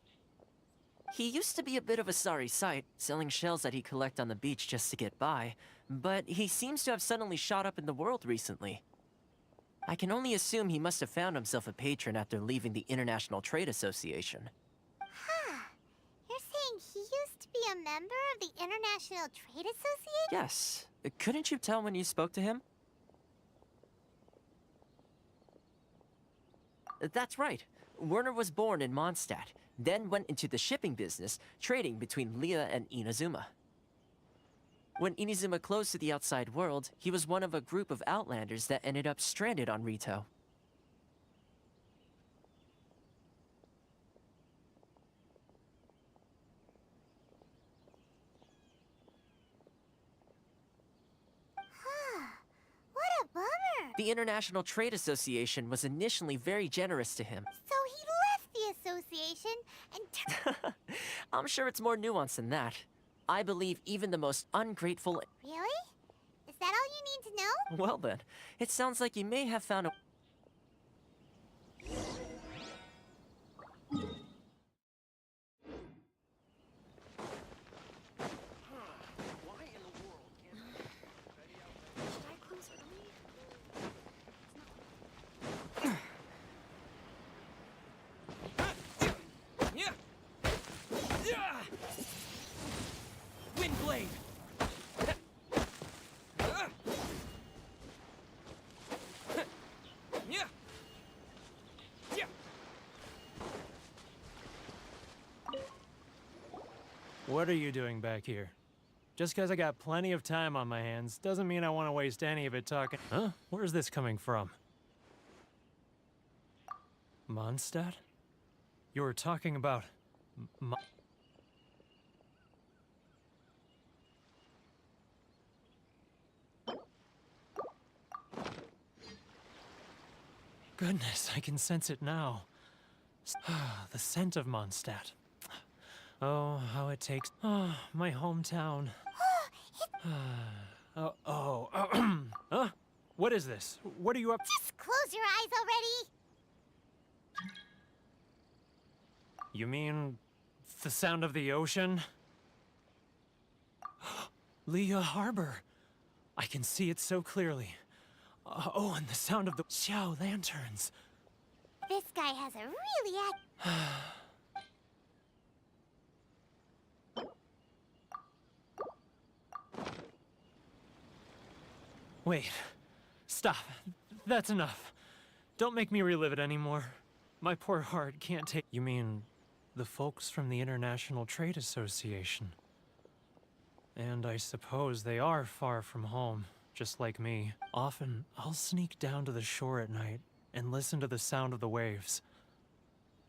He used to be a bit of a sorry sight, selling shells that he'd collect on the beach just to get by, but he seems to have suddenly shot up in the world recently. I can only assume he must have found himself a patron after leaving the International Trade Association. Huh. You're saying he used to be a member of the International Trade Association? Yes. Couldn't you tell when you spoke to him? That's right. Werner was born in Mondstadt, then went into the shipping business, trading between Leah and Inazuma. When Inazuma closed to the outside world, he was one of a group of outlanders that ended up stranded on Rito. What a bummer! The International Trade Association was initially very generous to him. So he left the association and I'm sure it's more nuanced than that. I believe even the most ungrateful... Really? Is that all you need to know? Well then, it sounds like you may have found a... Windblade! What are you doing back here? Just because I got plenty of time on my hands doesn't mean I want to waste any of it talking. Huh? Where's this coming from? Mondstadt? You were talking about... Goodness, I can sense it now. The scent of Mondstadt. Oh, how it takes... Oh, my hometown. Huh? What is this? What are you up... Just close your eyes already! You mean... the sound of the ocean? Leah Harbor. I can see it so clearly. Oh, and the sound of the Xiao lanterns. This guy has a really Wait. Stop. That's enough. Don't make me relive it anymore. My poor heart can't take... You mean... the folks from the International Trade Association? And I suppose they are far from home, just like me. Often, I'll sneak down to the shore at night and listen to the sound of the waves.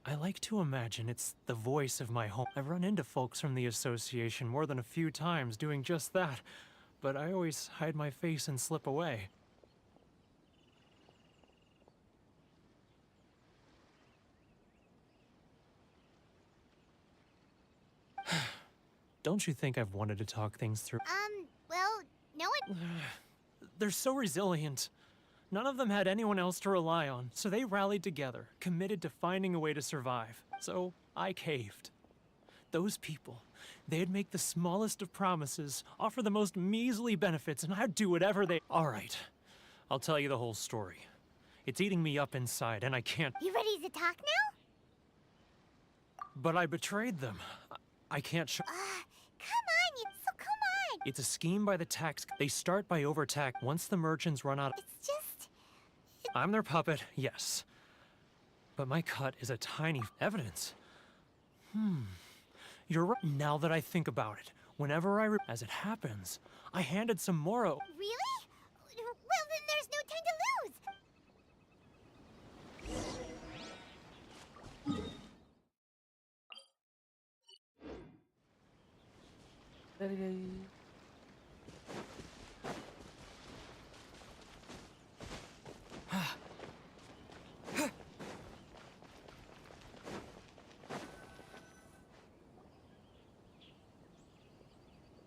I like to imagine it's the voice of my home. I've run into folks from the association more than a few times doing just that, but I always hide my face and slip away. Don't you think I've wanted to talk things through? Well, no one... They're so resilient. None of them had anyone else to rely on, so they rallied together, committed to finding a way to survive. So I caved. Those people, they'd make the smallest of promises, offer the most measly benefits, and I'd do whatever they... All right, I'll tell you the whole story. It's eating me up inside, and I can't... You ready to talk now? But I betrayed them. I can't show... Come on, come on! It's a scheme by the tax... They start by overtax. Once the merchants run out... It's just... I'm their puppet, yes. But my cut is a tiny... Evidence. You're right. Now that I think about it, whenever as it happens, I handed some Moro... Really? Well, then there's no time to lose!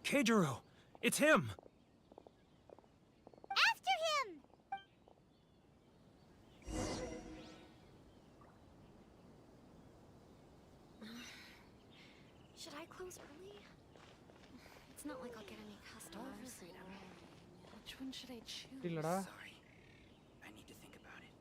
Keijiro! It's him! After him! Should I close early? It's not like I'll get any customers. Which one should I choose? இல்லடா Sorry. I need to think about it.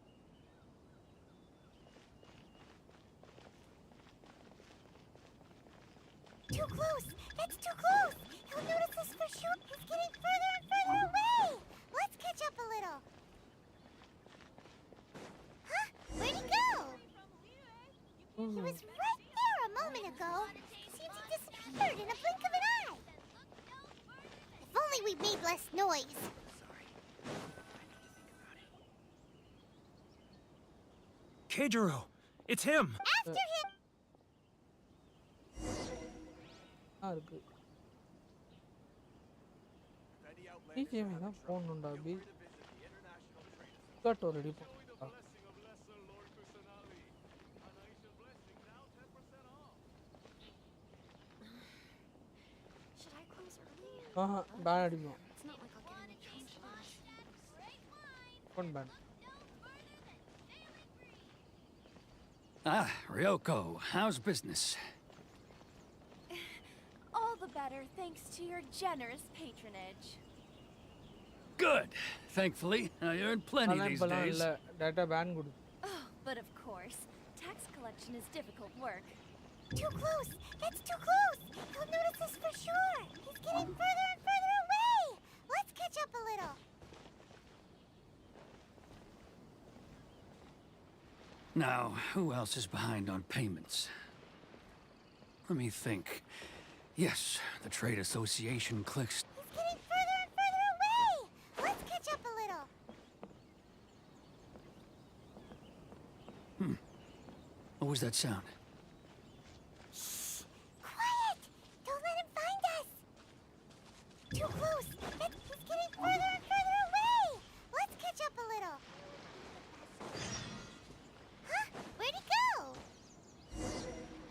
Too close! That's too close! He'll notice us for sure! He's getting further and further away! Let's catch up a little! Huh? Where'd he go? He was right there a moment ago. Seems he disappeared in a blink of an eye. If only we made less noise. Keijiro! It's him! After him! இருக்கு BGM தான் போடணும்டா cut ஒரு ready ஆஹா பேன் அடிக்கும் phone பேன் Ah, Ryoko, how's business? All the better thanks to your generous patronage. Good. Thankfully, I earn plenty these days. Data ban good. Oh, but of course, tax collection is difficult work. Too close! That's too close! He'll notice us for sure! He's getting further and further away! Let's catch up a little. Now, who else is behind on payments? Let me think. Yes, the trade association clicks. He's getting further and further away! Let's catch up a little. What was that sound? Shh! Quiet! Don't let him find us! Too close! He's getting further and further away! Let's catch up a little. Huh? Where'd he go?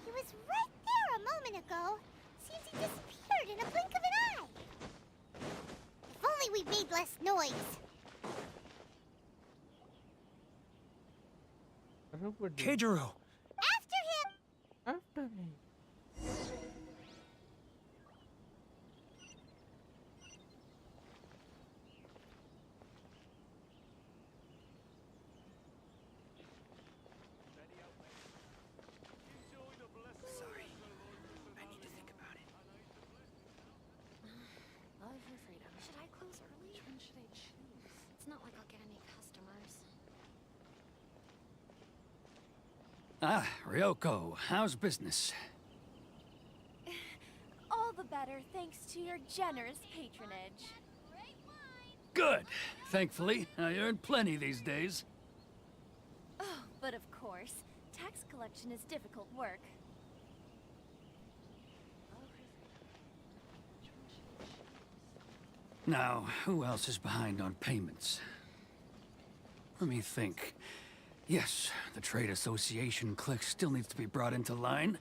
He was right there a moment ago. Seems he disappeared in a blink of an eye. If only we made less noise. Keijiro! After him! After me. Sorry. I need to think about it. Love your freedom. Should I close early? Which one should I choose? It's not like I'll get any customers. Ah, Ryoko, how's business? All the better thanks to your generous patronage. Good. Thankfully, I earn plenty these days. Oh, but of course, tax collection is difficult work. Now, who else is behind on payments? Let me think. Yes, the trade association clique still needs to be brought into line.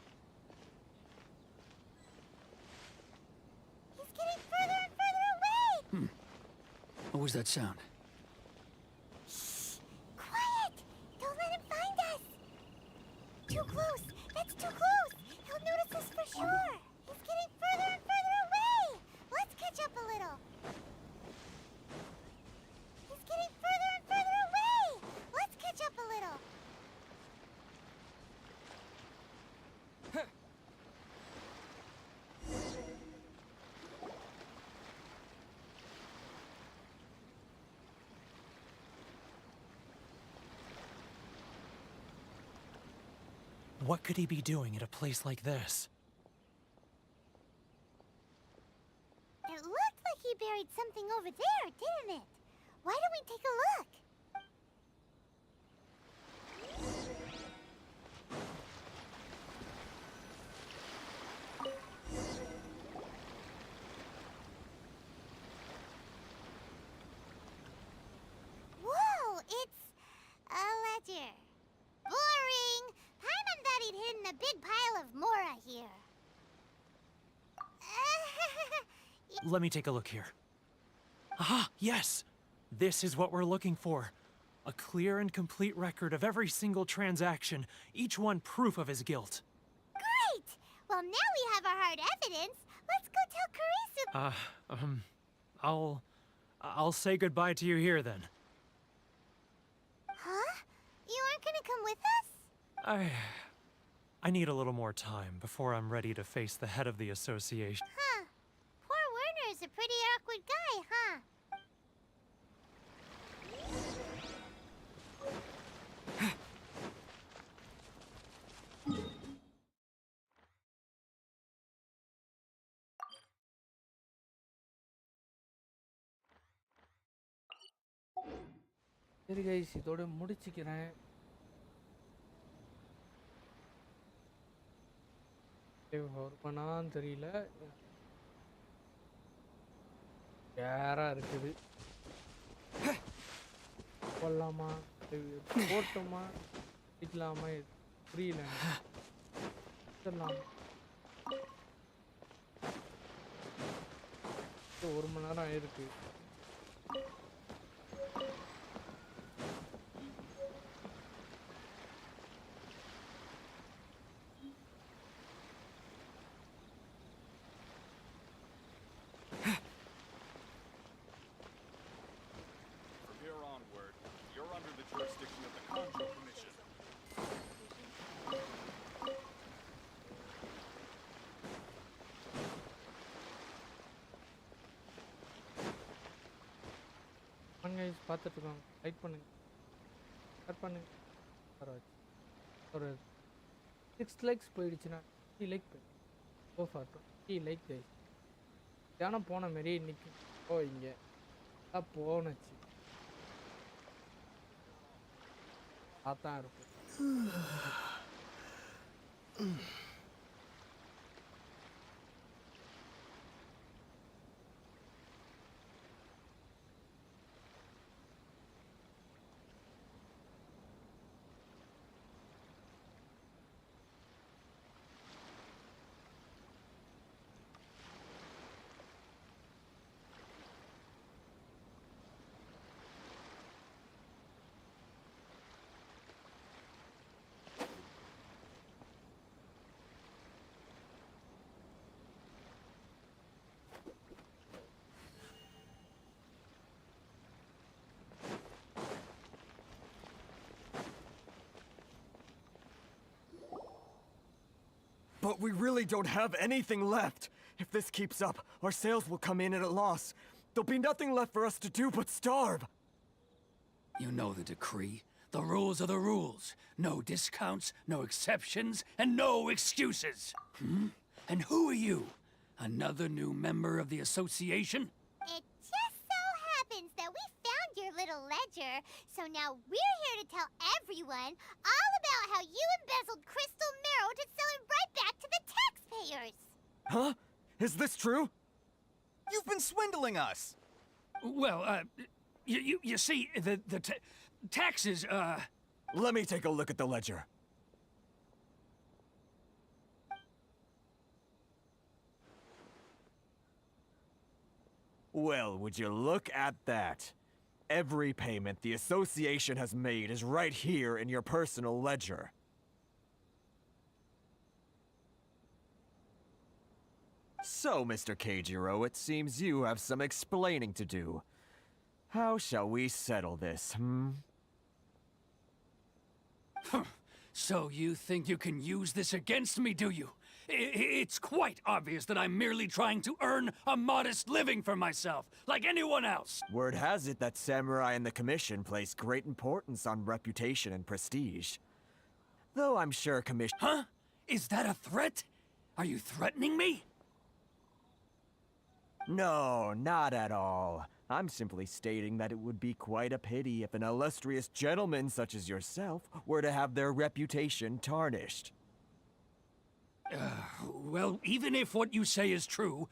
He's getting further and further away! What was that sound? Shh! Quiet! Don't let him find us! Too close! That's too close! He'll notice us for sure! He's getting further and further away! Let's catch up a little. He's getting further and further away! Let's catch up a little. What could he be doing at a place like this? It looked like he buried something over there, didn't it? Why don't we take a look? Whoa, it's a ledger. Boring! Paimon thought he'd hidden a big pile of Mora here. Let me take a look here. Ah, yes! This is what we're looking for. A clear and complete record of every single transaction, each one proof of his guilt. Great! Well, now we have our hard evidence. Let's go tell Karisu. I'll say goodbye to you here then. Huh? You aren't gonna come with us? I need a little more time before I'm ready to face the head of the association. Huh. Poor Werner's a pretty awkward guy, huh? சரி guys, இதோட முடிச்சுக்கிறேன். Work பண்ணான்னு தெரியல, யாரா இருக்குது. போடலாமா போட்டோமா இல்லாமா புரியல. ஒரு மணி நேரம் ஆயிருக்கு. பார்த்துட்டு இருக்கோம். லைக் பண்ணுங்க, ஷேர் பண்ணுங்க. ஒரு 6 லைக்ஸ் போயிடுச்சுன்னா 3 லைக் போயிடும். So for 3 like guys. தியானம் போன மாரி இன்னைக்கு இங்கே போனச்சு அதான் இருக்கும். But we really don't have anything left. If this keeps up, our sales will come in at a loss. There'll be nothing left for us to do but starve. You know the decree. The rules are the rules. No discounts, no exceptions, and no excuses. And who are you? Another new member of the association? It just so happens that we found your little ledger, so now we're here to tell everyone all about how you embezzled crystal marrow to sell it right back to the taxpayers. Huh? Is this true? You've been swindling us! Well, you see, the taxes, Let me take a look at the ledger. Well, would you look at that? Every payment the association has made is right here in your personal ledger. So, Mr. Keijiro, it seems you have some explaining to do. How shall we settle this, So you think you can use this against me, do you? It's quite obvious that I'm merely trying to earn a modest living for myself, like anyone else. Word has it that Samurai and the Commission place great importance on reputation and prestige. Though I'm sure Commission... Huh? Is that a threat? Are you threatening me? No, not at all. I'm simply stating that it would be quite a pity if an illustrious gentleman such as yourself were to have their reputation tarnished. Well, even if what you say is true,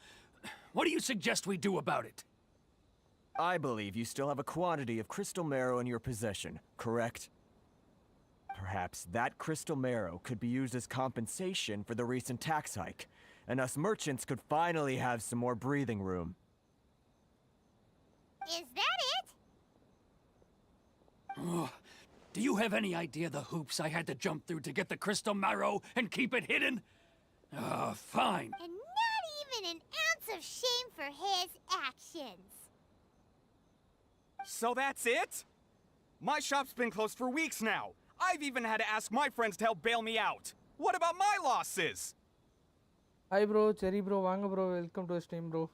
what do you suggest we do about it? I believe you still have a quantity of crystal marrow in your possession, correct? Perhaps that crystal marrow could be used as compensation for the recent tax hike, and us merchants could finally have some more breathing room. Is that it? Oh, do you have any idea the hoops I had to jump through to get the crystal marrow and keep it hidden? Fine. And not even an ounce of shame for his actions. So that's it? My shop's been closed for weeks now. I've even had to ask my friends to help bail me out. What about my losses? Hi bro, Cherry bro, Wanga bro, welcome to the stream bro.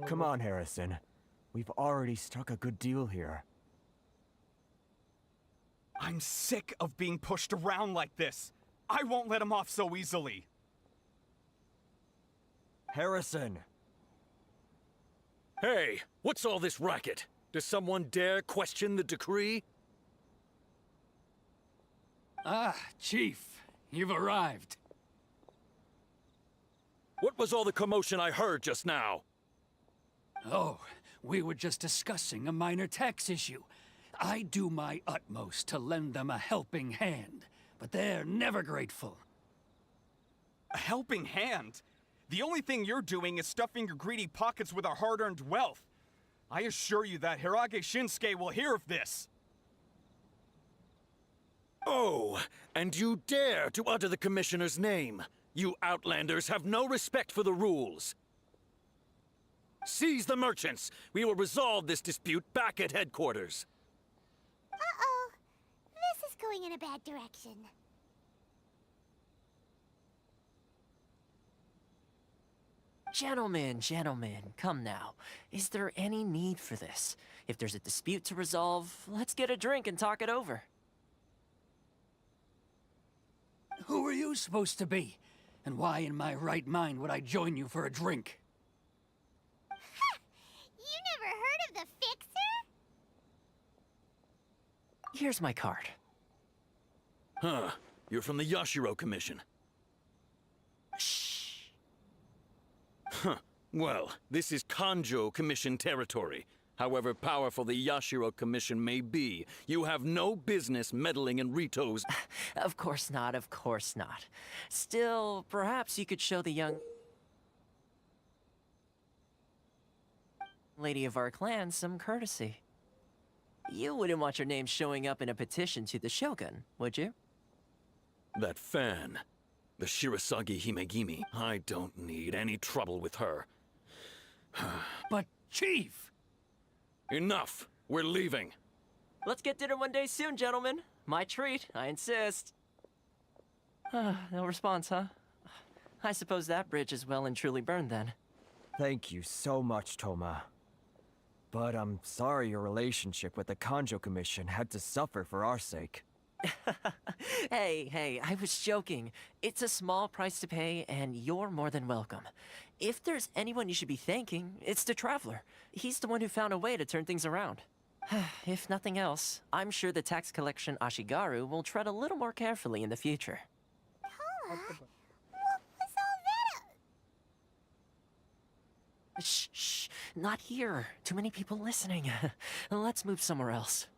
Come on, Harrison. We've already struck a good deal here. I'm sick of being pushed around like this. I won't let him off so easily. Harrison! Hey, what's all this racket? Does someone dare question the decree? Ah, Chief, you've arrived. What was all the commotion I heard just now? Oh, we were just discussing a minor tax issue. I do my utmost to lend them a helping hand, but they're never grateful. A helping hand? The only thing you're doing is stuffing your greedy pockets with our hard-earned wealth. I assure you that Hirage Shinsuke will hear of this. Oh, and you dare to utter the Commissioner's name. You Outlanders have no respect for the rules. Seize the merchants. We will resolve this dispute back at headquarters. Uh-oh. This is going in a bad direction. Gentlemen, come now. Is there any need for this? If there's a dispute to resolve, let's get a drink and talk it over. Who are you supposed to be? And why in my right mind would I join you for a drink? Ha! You never heard of the Fixer? Here's my card. Huh. You're from the Yashiro Commission. Shh. Huh. Well, this is Kanjo Commission territory. However powerful the Yashiro Commission may be, you have no business meddling in Rito's... Of course not, of course not. Still, perhaps you could show the young lady of our clan some courtesy. You wouldn't want your name showing up in a petition to the Shogun, would you? That fan. The Shirasagi Himegimi. I don't need any trouble with her. But, Chief! Enough! We're leaving. Let's get dinner one day soon, gentlemen. My treat, I insist. No response, huh? I suppose that bridge is well and truly burned then. Thank you so much, Toma. But I'm sorry your relationship with the Kanjo Commission had to suffer for our sake. Hey, I was joking. It's a small price to pay, and you're more than welcome. If there's anyone you should be thanking, it's the Traveler. He's the one who found a way to turn things around. If nothing else, I'm sure the tax collection Ashigaru will tread a little more carefully in the future. What was all that? Shh, not here. Too many people listening. Let's move somewhere else.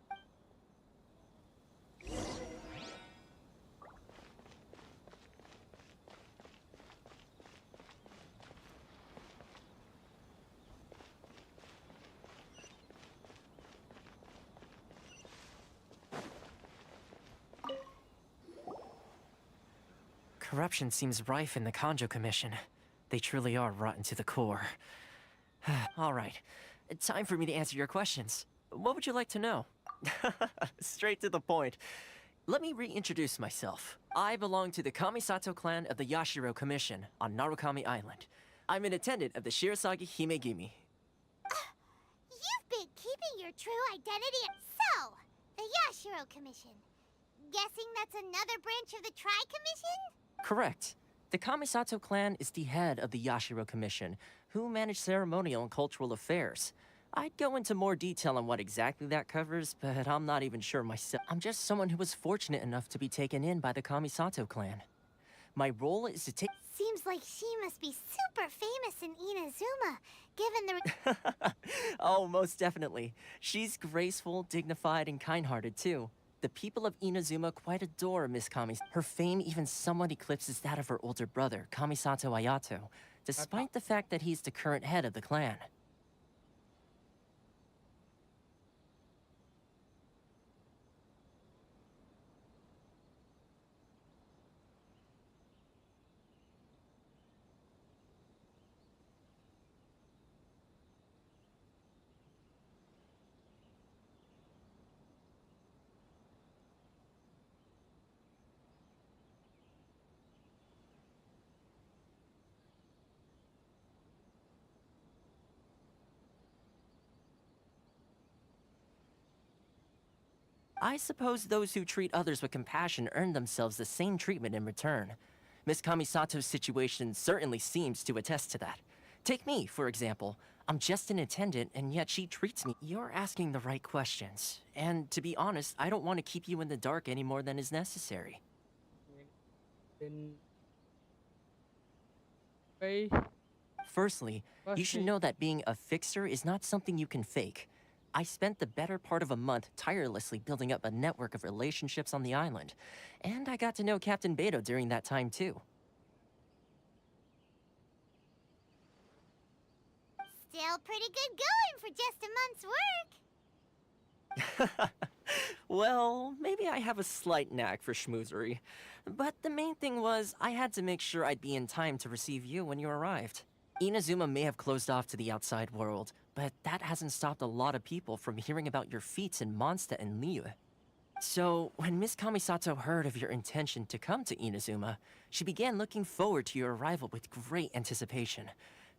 Corruption seems rife in the Kanjo Commission. They truly are rotten to the core. All right, time for me to answer your questions. What would you like to know? Straight to the point. Let me reintroduce myself. I belong to the Kamisato clan of the Yashiro Commission on Narukami Island. I'm an attendant of the Shirasagi Himegimi. You've been keeping your true identity. So, the Yashiro Commission. Guessing that's another branch of the Tri-Commission? Correct. The Kamisato clan is the head of the Yashiro Commission, who manage ceremonial and cultural affairs. I'd go into more detail on what exactly that covers, but I'm not even sure myself. I'm just someone who was fortunate enough to be taken in by the Kamisato clan. My role is to take... Seems like she must be super famous in Inazuma, given the... Oh, most definitely. She's graceful, dignified, and kind-hearted, too. The people of Inazuma quite adore Miss Kami. Her fame even somewhat eclipses that of her older brother, Kamisato Ayato, despite the fact that he's the current head of the clan. I suppose those who treat others with compassion earn themselves the same treatment in return. Miss Kamisato's situation certainly seems to attest to that. Take me, for example. I'm just an attendant, and yet she treats me. You're asking the right questions. And to be honest, I don't want to keep you in the dark any more than is necessary. Firstly, you should know that being a fixer is not something you can fake. I spent the better part of a month tirelessly building up a network of relationships on the island, and I got to know Captain Beto during that time too. Still pretty good going for just a month's work. Well, maybe I have a slight knack for schmoozery, but the main thing was I had to make sure I'd be in time to receive you when you arrived. Inazuma may have closed off to the outside world, but that hasn't stopped a lot of people from hearing about your feats in Mondstadt and Liyue. So, when Miss Kamisato heard of your intention to come to Inazuma, she began looking forward to your arrival with great anticipation.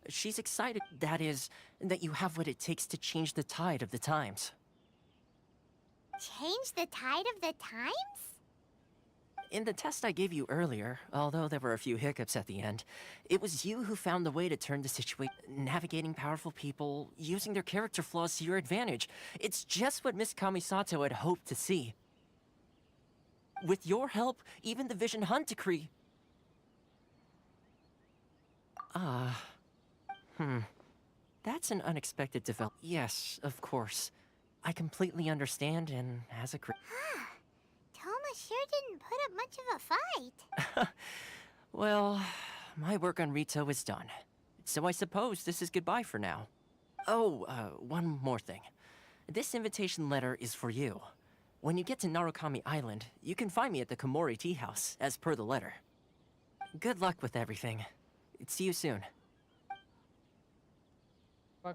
She's excited, that is, that you have what it takes to change the tide of the times. Change the tide of the times? In the test I gave you earlier, although there were a few hiccups at the end, it was you who found the way to turn the situation, navigating powerful people, using their character flaws to your advantage. It's just what Miss Kamisato had hoped to see. With your help, even the Vision Hunt decree... That's an unexpected development. Yes, of course. I completely understand, and as a... Toma sure didn't put up much of a fight. Well, my work on Rito is done. So I suppose this is goodbye for now. Oh, one more thing. This invitation letter is for you. When you get to Narukami Island, you can find me at the Komori Tea House, as per the letter. Good luck with everything. See you soon. Bye.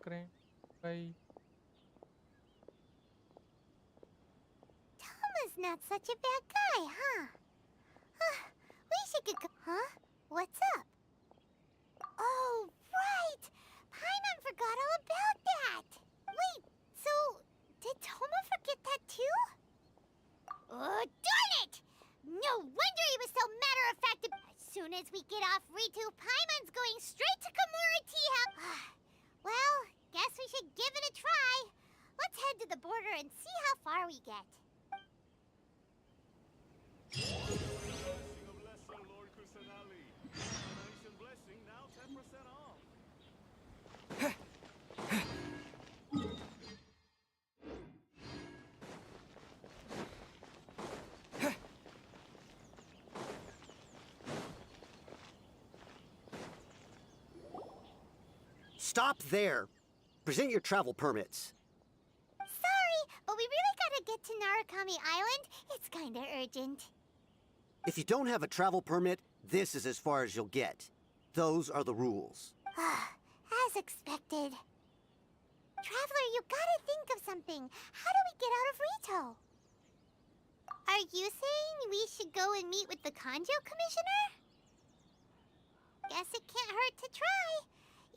Toma's not such a bad guy, huh? We should get... Huh? What's up? Oh, right! Paimon forgot all about that! Wait, so... did Toma forget that too? Oh, darn it! No wonder he was so matter-of-fact. As soon as we get off Ritu, Paimon's going straight to Komori Tea House. Well, guess we should give it a try. Let's head to the border and see how far we get. Stop there. Present your travel permits. Sorry, but we really gotta get to Narukami Island. It's kinda urgent. If you don't have a travel permit, this is as far as you'll get. Those are the rules. As expected. Traveler, you gotta think of something. How do we get out of Rito? Are you saying we should go and meet with the Kanjo Commissioner? Guess it can't hurt to try.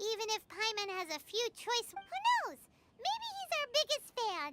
Even if Paimon has a few choice... Who knows? Maybe he's our biggest fan.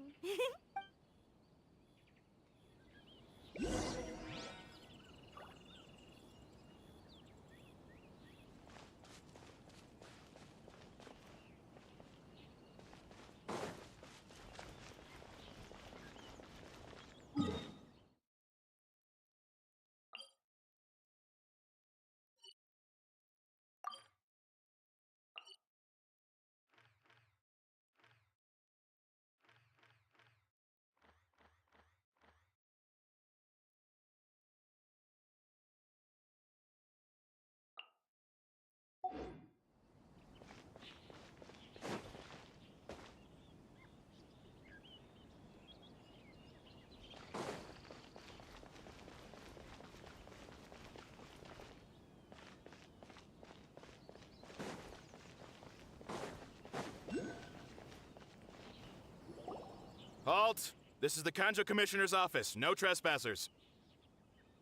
Halt! This is the Kanjo Commissioner's office. No trespassers.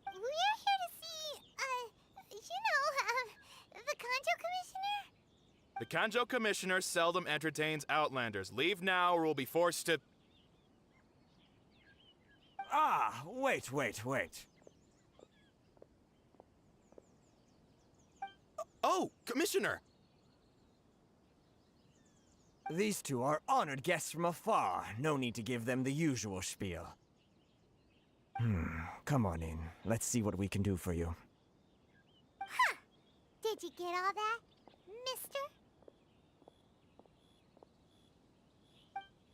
We're here to see, the Kanjo Commissioner? The Kanjo Commissioner seldom entertains Outlanders. Leave now or we'll be forced to... Ah, wait. Oh, Commissioner! These two are honored guests from afar. No need to give them the usual spiel. Come on in. Let's see what we can do for you. Huh. Did you get all that,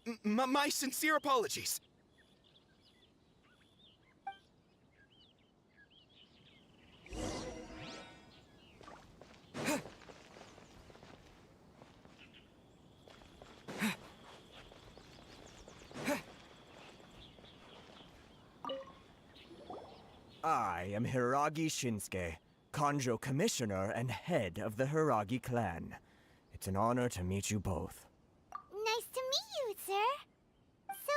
mister? My sincere apologies. I am Hiragi Shinsuke, Kanjo Commissioner and head of the Hiragi clan. It's an honor to meet you both. Nice to meet you, sir. So,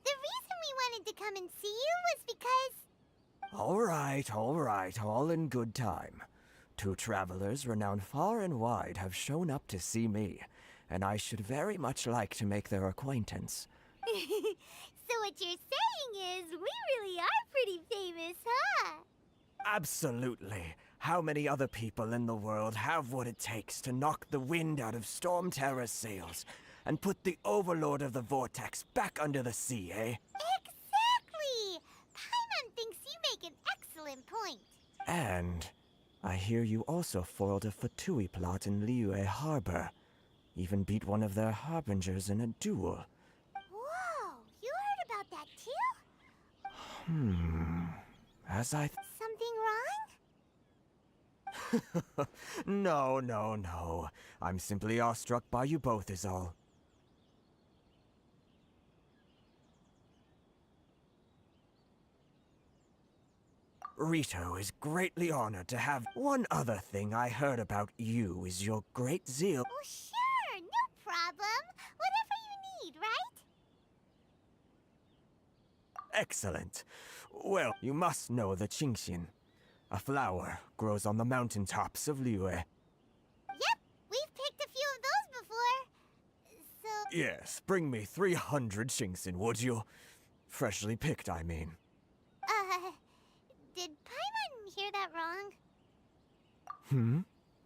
the reason we wanted to come and see you was because... All right, all in good time. Two travelers renowned far and wide have shown up to see me, and I should very much like to make their acquaintance. So what you're saying is, we really are pretty famous, huh? Absolutely. How many other people in the world have what it takes to knock the wind out of Storm Terror's sails and put the Overlord of the Vortex back under the sea, eh? Exactly! Paimon thinks you make an excellent point. And I hear you also foiled a Fatui plot in Liyue Harbor. Even beat one of their harbingers in a duel. Whoa, you heard about that too? As I... Something wrong? No. I'm simply awestruck by you both is all. Rito is greatly honored to have... One other thing I heard about you is your great zeal... Oh, sure, no problem. Whatever you need, right? Excellent. Well, you must know the Qingxin. A flower grows on the mountaintops of Liyue. Yep, we've picked a few of those before. So... Yes, bring me 300 Qingxin, would you? Freshly picked, I mean. Did Paimon hear that wrong?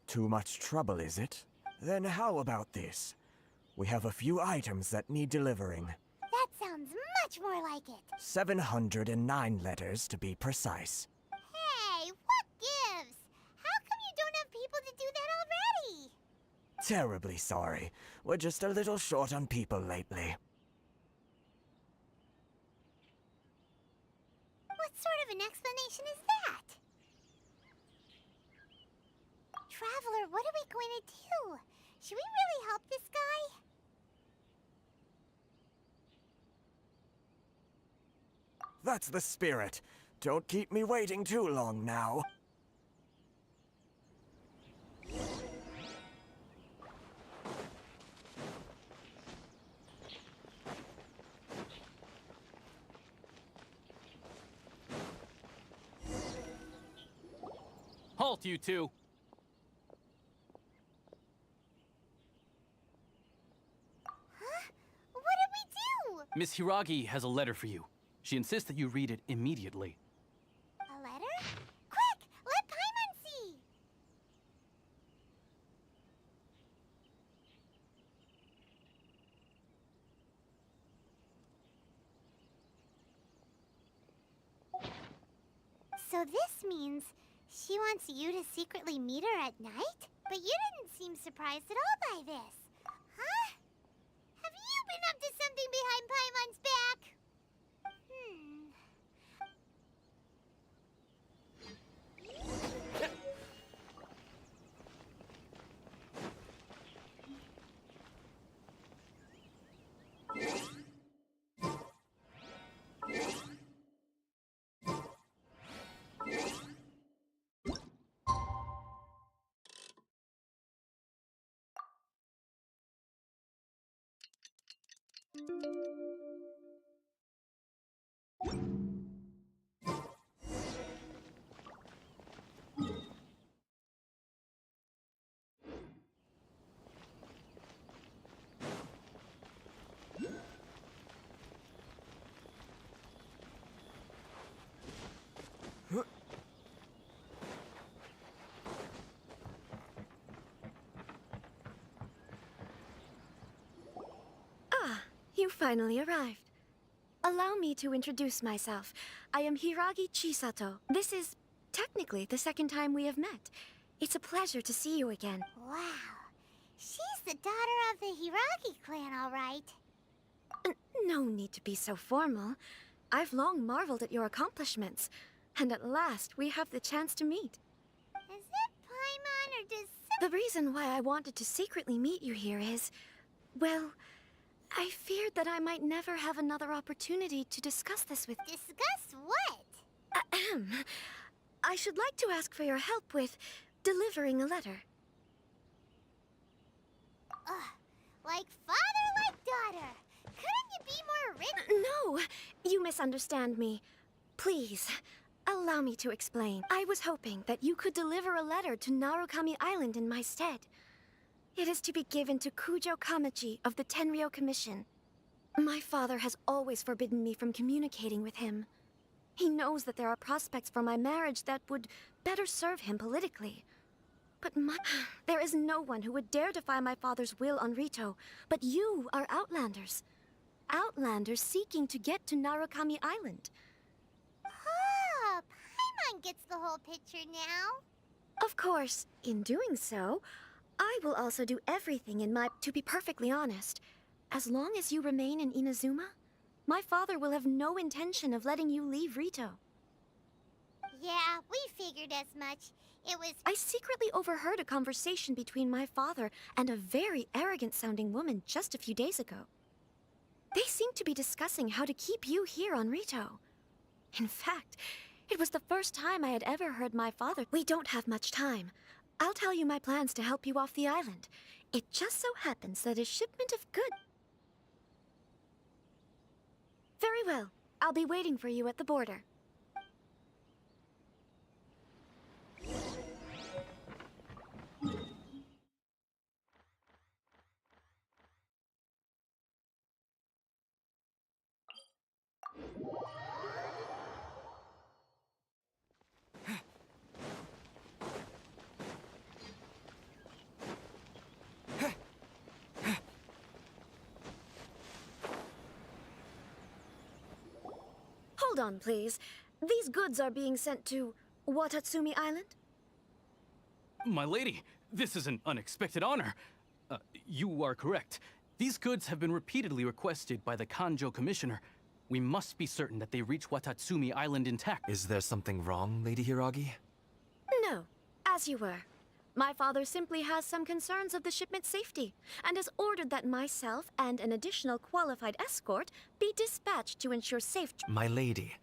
Too much trouble, is it? Then how about this? We have a few items that need delivering. That sounds much more like it. 709 letters, to be precise. Hey, what gives? How come you don't have people to do that already? Terribly sorry. We're just a little short on people lately. What sort of an explanation is that? Traveler, what are we going to do? Should we really help this guy? That's the spirit. Don't keep me waiting too long now. Halt, you two! Huh? What did we do? Miss Hiragi has a letter for you. She insists that you read it immediately. A letter? Quick! Let Paimon see! So this means she wants you to secretly meet her at night? But you didn't seem surprised at all by this. Huh? Have you been up to something behind Paimon's back? Ah, you finally arrived. Allow me to introduce myself. I am Hiragi Chisato. This is technically the second time we have met. It's a pleasure to see you again. Wow. She's the daughter of the Hiragi clan, all right. No need to be so formal. I've long marveled at your accomplishments. And at last, we have the chance to meet. Is it Paimon or does The reason why I wanted to secretly meet you here is... well, I feared that I might never have another opportunity to discuss this with... Discuss what? Ahem. I should like to ask for your help with delivering a letter. Like father, like daughter. Couldn't you be more original? No, you misunderstand me. Please, allow me to explain. I was hoping that you could deliver a letter to Narukami Island in my stead. It is to be given to Kujo Kamachi of the Tenryou Commission. My father has always forbidden me from communicating with him. He knows that there are prospects for my marriage that would better serve him politically. But there is no one who would dare defy my father's will on Rito. But you are Outlanders. Outlanders seeking to get to Narukami Island. Oh, Paimon gets the whole picture now. Of course, in doing so, I will also do everything in my... To be perfectly honest, as long as you remain in Inazuma, my father will have no intention of letting you leave Rito. Yeah, we figured as much. It was... I secretly overheard a conversation between my father and a very arrogant-sounding woman just a few days ago. They seemed to be discussing how to keep you here on Rito. In fact, it was the first time I had ever heard my father... We don't have much time. I'll tell you my plans to help you off the island. It just so happens that a shipment of goods... Very well. I'll be waiting for you at the border. Hold on, please. These goods are being sent to Watatsumi Island? My lady, this is an unexpected honor. You are correct. These goods have been repeatedly requested by the Kanjo Commissioner. We must be certain that they reach Watatsumi Island intact. Is there something wrong, Lady Hiragi? No, as you were. My father simply has some concerns of the shipment's safety, and has ordered that myself and an additional qualified escort be dispatched to ensure safe... My lady,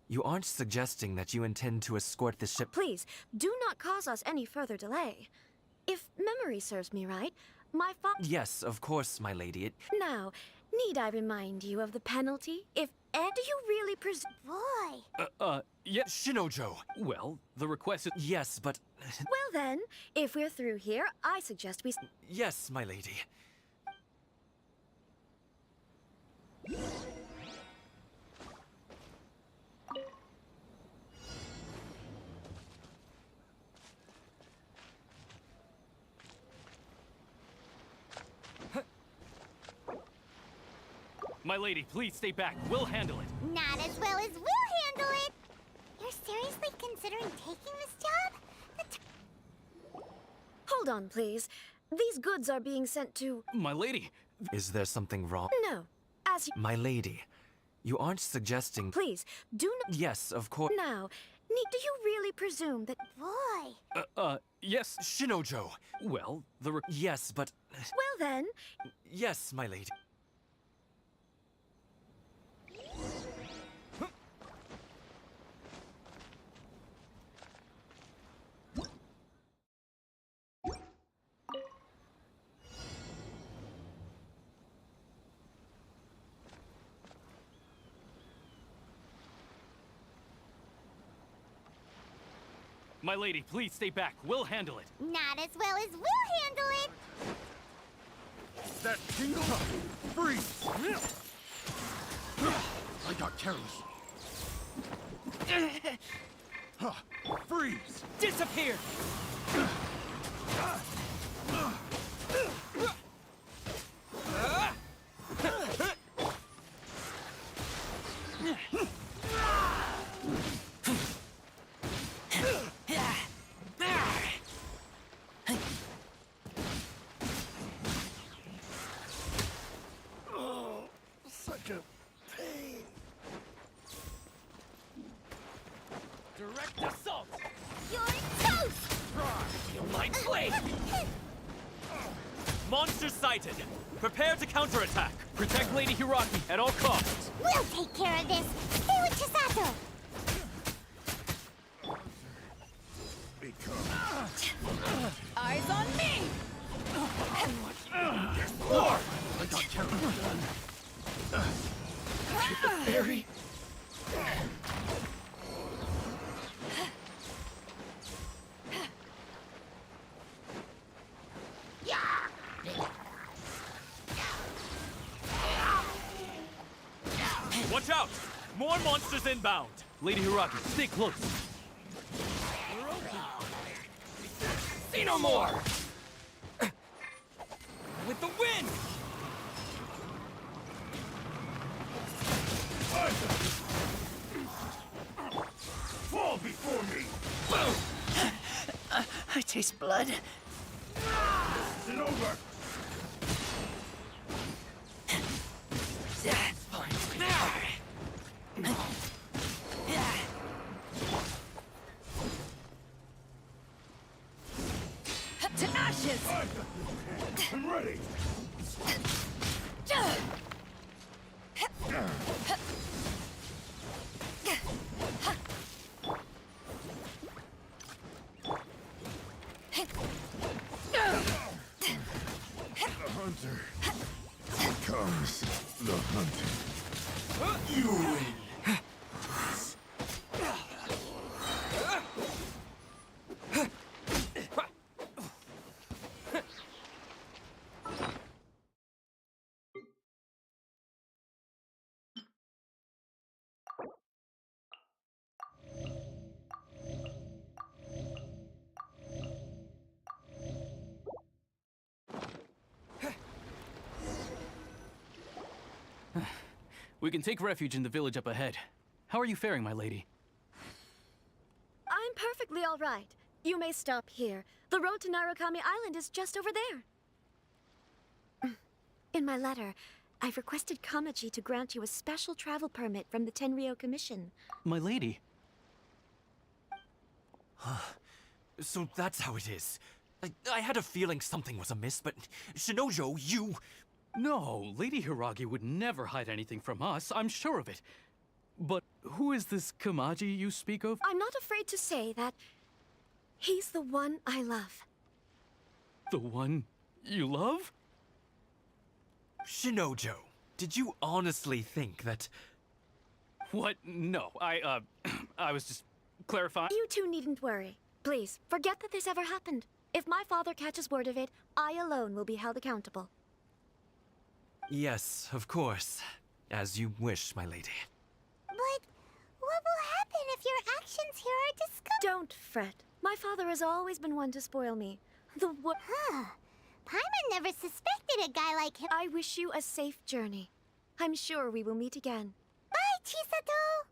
you aren't suggesting that you intend to escort the ship... Please, do not cause us any further delay. If memory serves me right, my father... Yes, of course, my lady. Now, need I remind you of the penalty if... do you really Boy! Yes, Shinojo. Well, the request is... Yes, but... Well then, if we're through here, I suggest we... Yes, my lady. My lady, please stay back. We'll handle it. Not as well as we'll handle it. You're seriously considering taking this job? Hold on, please. These goods are being sent to... My lady... Is there something wrong? No, as you... My lady, you aren't suggesting... Please, do not... Yes, of course... Now, do you really presume that... Boy! Yes, Shinojo. Well, Yes, but... Well then... Yes, my lady. My lady, please stay back. We'll handle it. Not as well as we'll handle it. That jingle! Freeze! I got careless. Freeze! Disappear! Oh, such a pain. Direct assault! You're toast! Feel my blade! Monster sighted! Prepare to counterattack! Protect Lady Hiraki at all costs! We'll take care of this! Stay with Chisato! Eyes on me! War! I got terrible done. Hit the fairy. Watch out! More monsters inbound! Lady Hiraki, stay close! See no more! With the wind! Fall before me! I taste blood. This isn't over! To ashes! I'm ready! The hunter becomes the hunted. You win! We can take refuge in the village up ahead. How are you faring, my lady? I'm perfectly all right. You may stop here. The road to Narukami Island is just over there. In my letter, I've requested Kamaji to grant you a special travel permit from the Tenryou Commission. My lady? So that's how it is. I had a feeling something was amiss, but Shinojo, you... No, Lady Hiragi would never hide anything from us, I'm sure of it. But who is this Kamaji you speak of? I'm not afraid to say that he's the one I love. The one you love? Shinojo, did you honestly think that... What? No, I was just clarifying. You two needn't worry. Please, forget that this ever happened. If my father catches word of it, I alone will be held accountable. Yes, of course. As you wish, my lady. But what will happen if your actions here are discovered? Don't fret. My father has always been one to spoil me. Huh. Paimon never suspected a guy like him. I wish you a safe journey. I'm sure we will meet again. Bye, Chisato!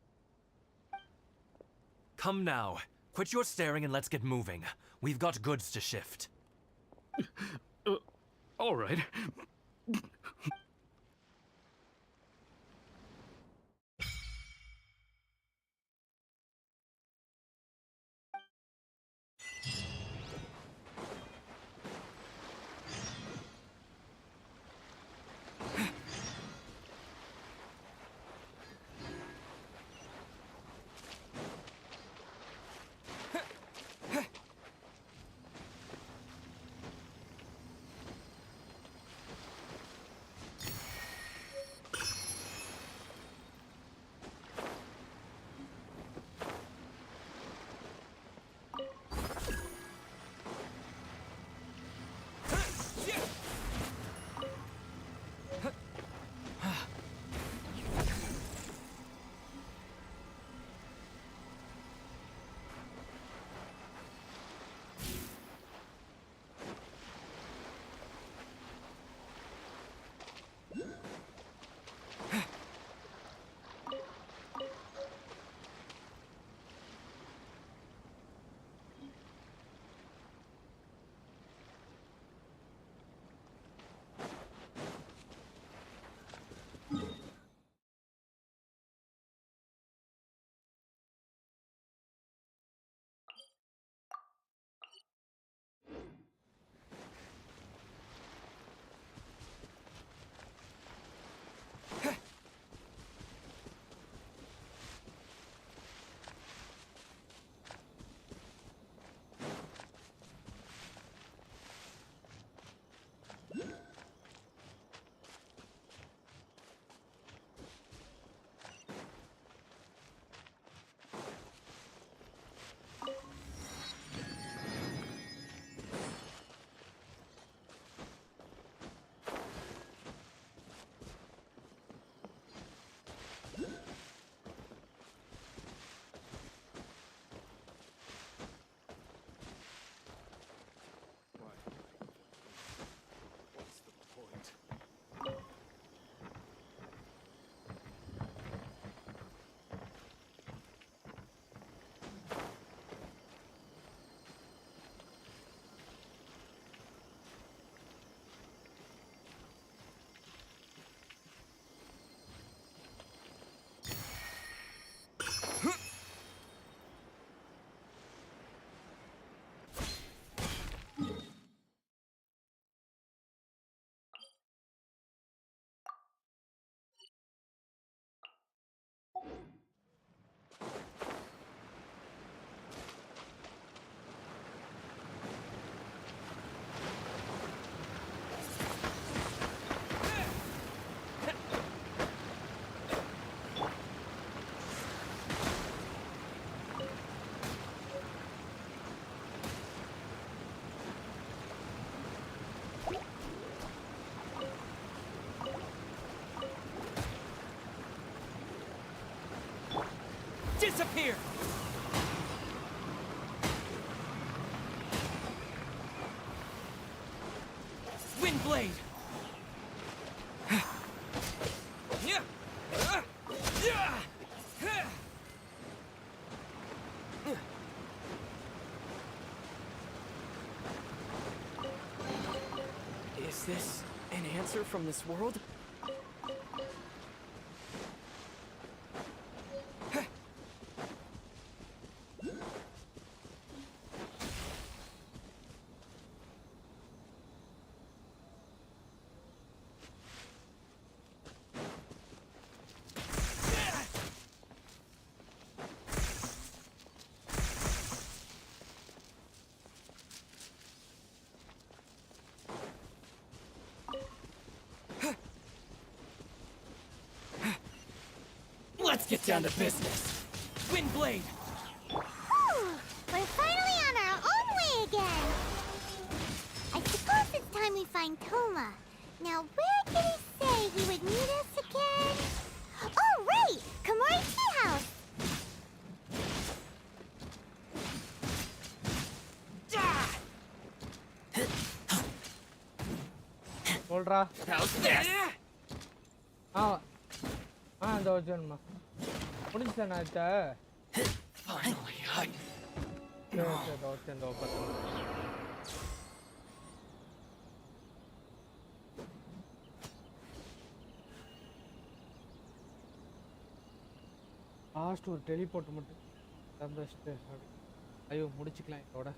Come now. Quit your staring and let's get moving. We've got goods to shift. All right. Disappear! Windblade! Is this an answer from this world? Let's get down to business. Windblade! Whew! We're finally on our own way again. I suppose it's time we find Toma. Now, where did he say he would meet us again? Oh, right! Kamori Tea House! சொல்றா How's this? இந்த வச்சுமா முடிஞ்சேன் ஆச்சா Finally, last ஒரு teleport மட்டும் தந்துட்டு ஐயோ முடிச்சுக்கலாம் இதோட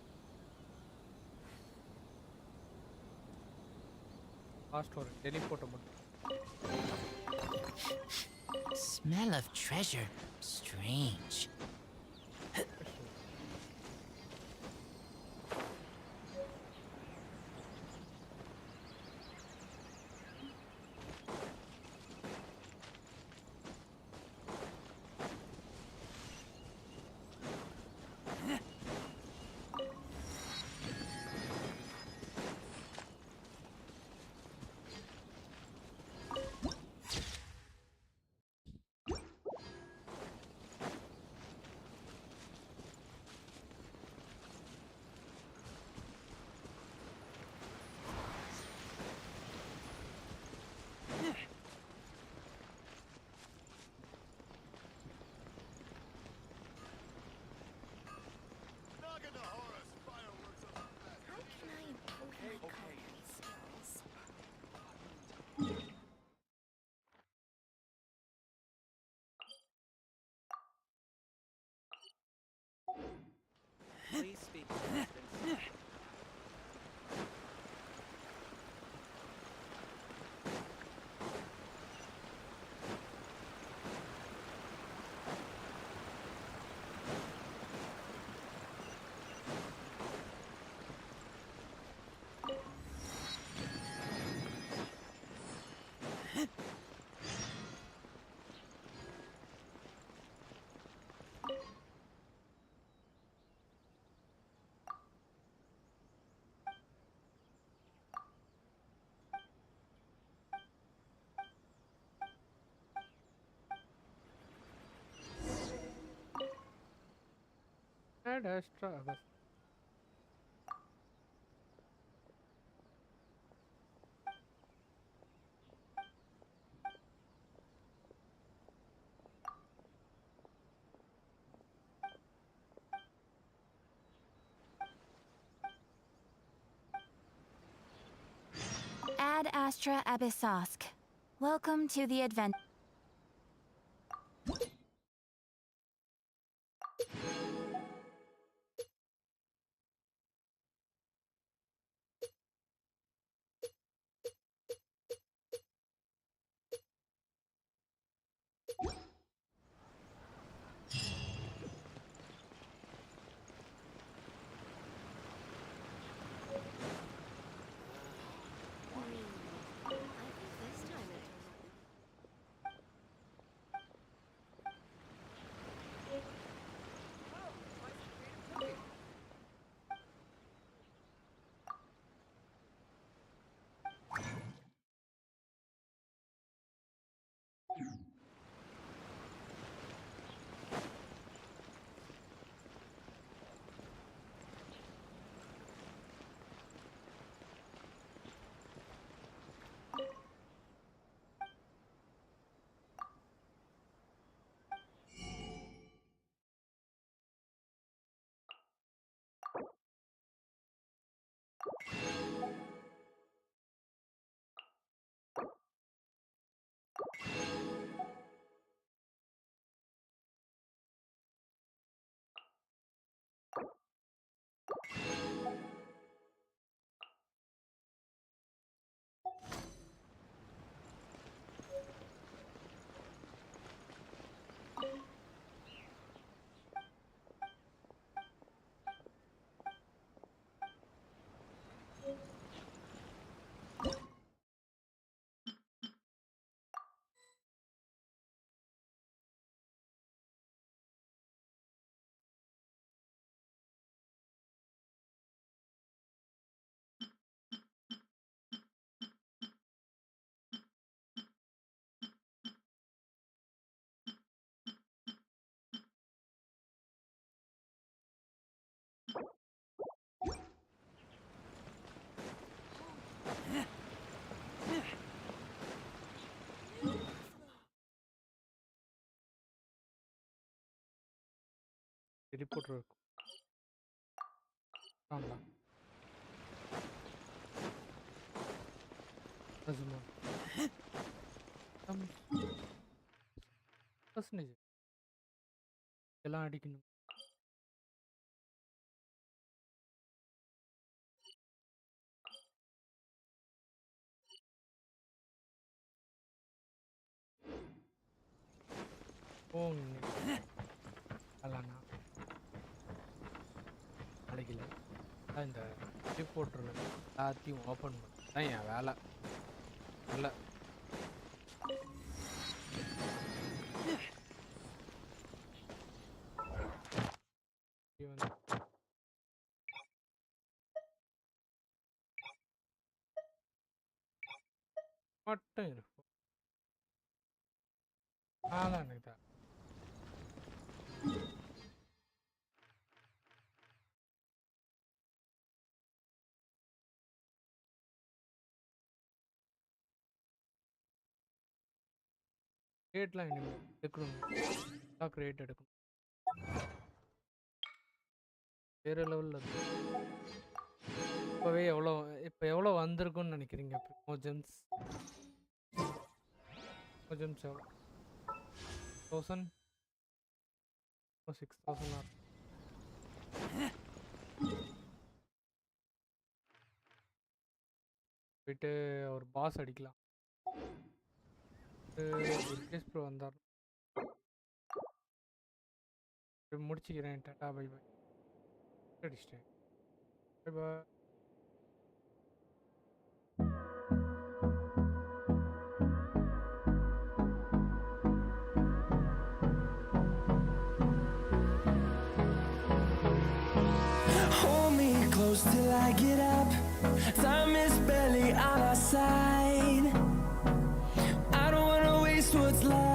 last ஒரு டெலிபோர்ட் மட்டும் Smell of treasure. Strange. Please speak. Add extra bus. Ad Astra Abyssosk. Welcome to the advent. Teleporter இருக்கும். ஆங்களா அசுமா பர்சன்டேஜ் எல்லாம் அடிக்கணும். போங்க அல்லாண்ணா நாளைக்கு இல்லை இந்த டெலிபோர்ட்டர் எல்லாத்தையும் ஓப்பன் பண்ண தான் என் வேலை. இல்லை மட்டும் இருக்கும். எனக்கு தான் ரேட்லாம் இனிமேல் எடுக்கணும். ஸ்டாக் ரேட் எடுக்கணும். வேறு லெவலில் இருக்கு. இப்போவே இப்போ எவ்வளோ வந்திருக்குன்னு நினைக்கிறீங்க? எமோஜன்ஸ் எவ்வளோ 1000 6000 போயிட்டு ஒரு பாஸ் அடிக்கலாம். ப்ரோ வந்தார். முடிச்சுக்கிறேன். Tata bye bye. அடிச்சிட்டேன். Bye bye. Hold me close till I get up. Time is barely on our side. I don't wanna waste what's left.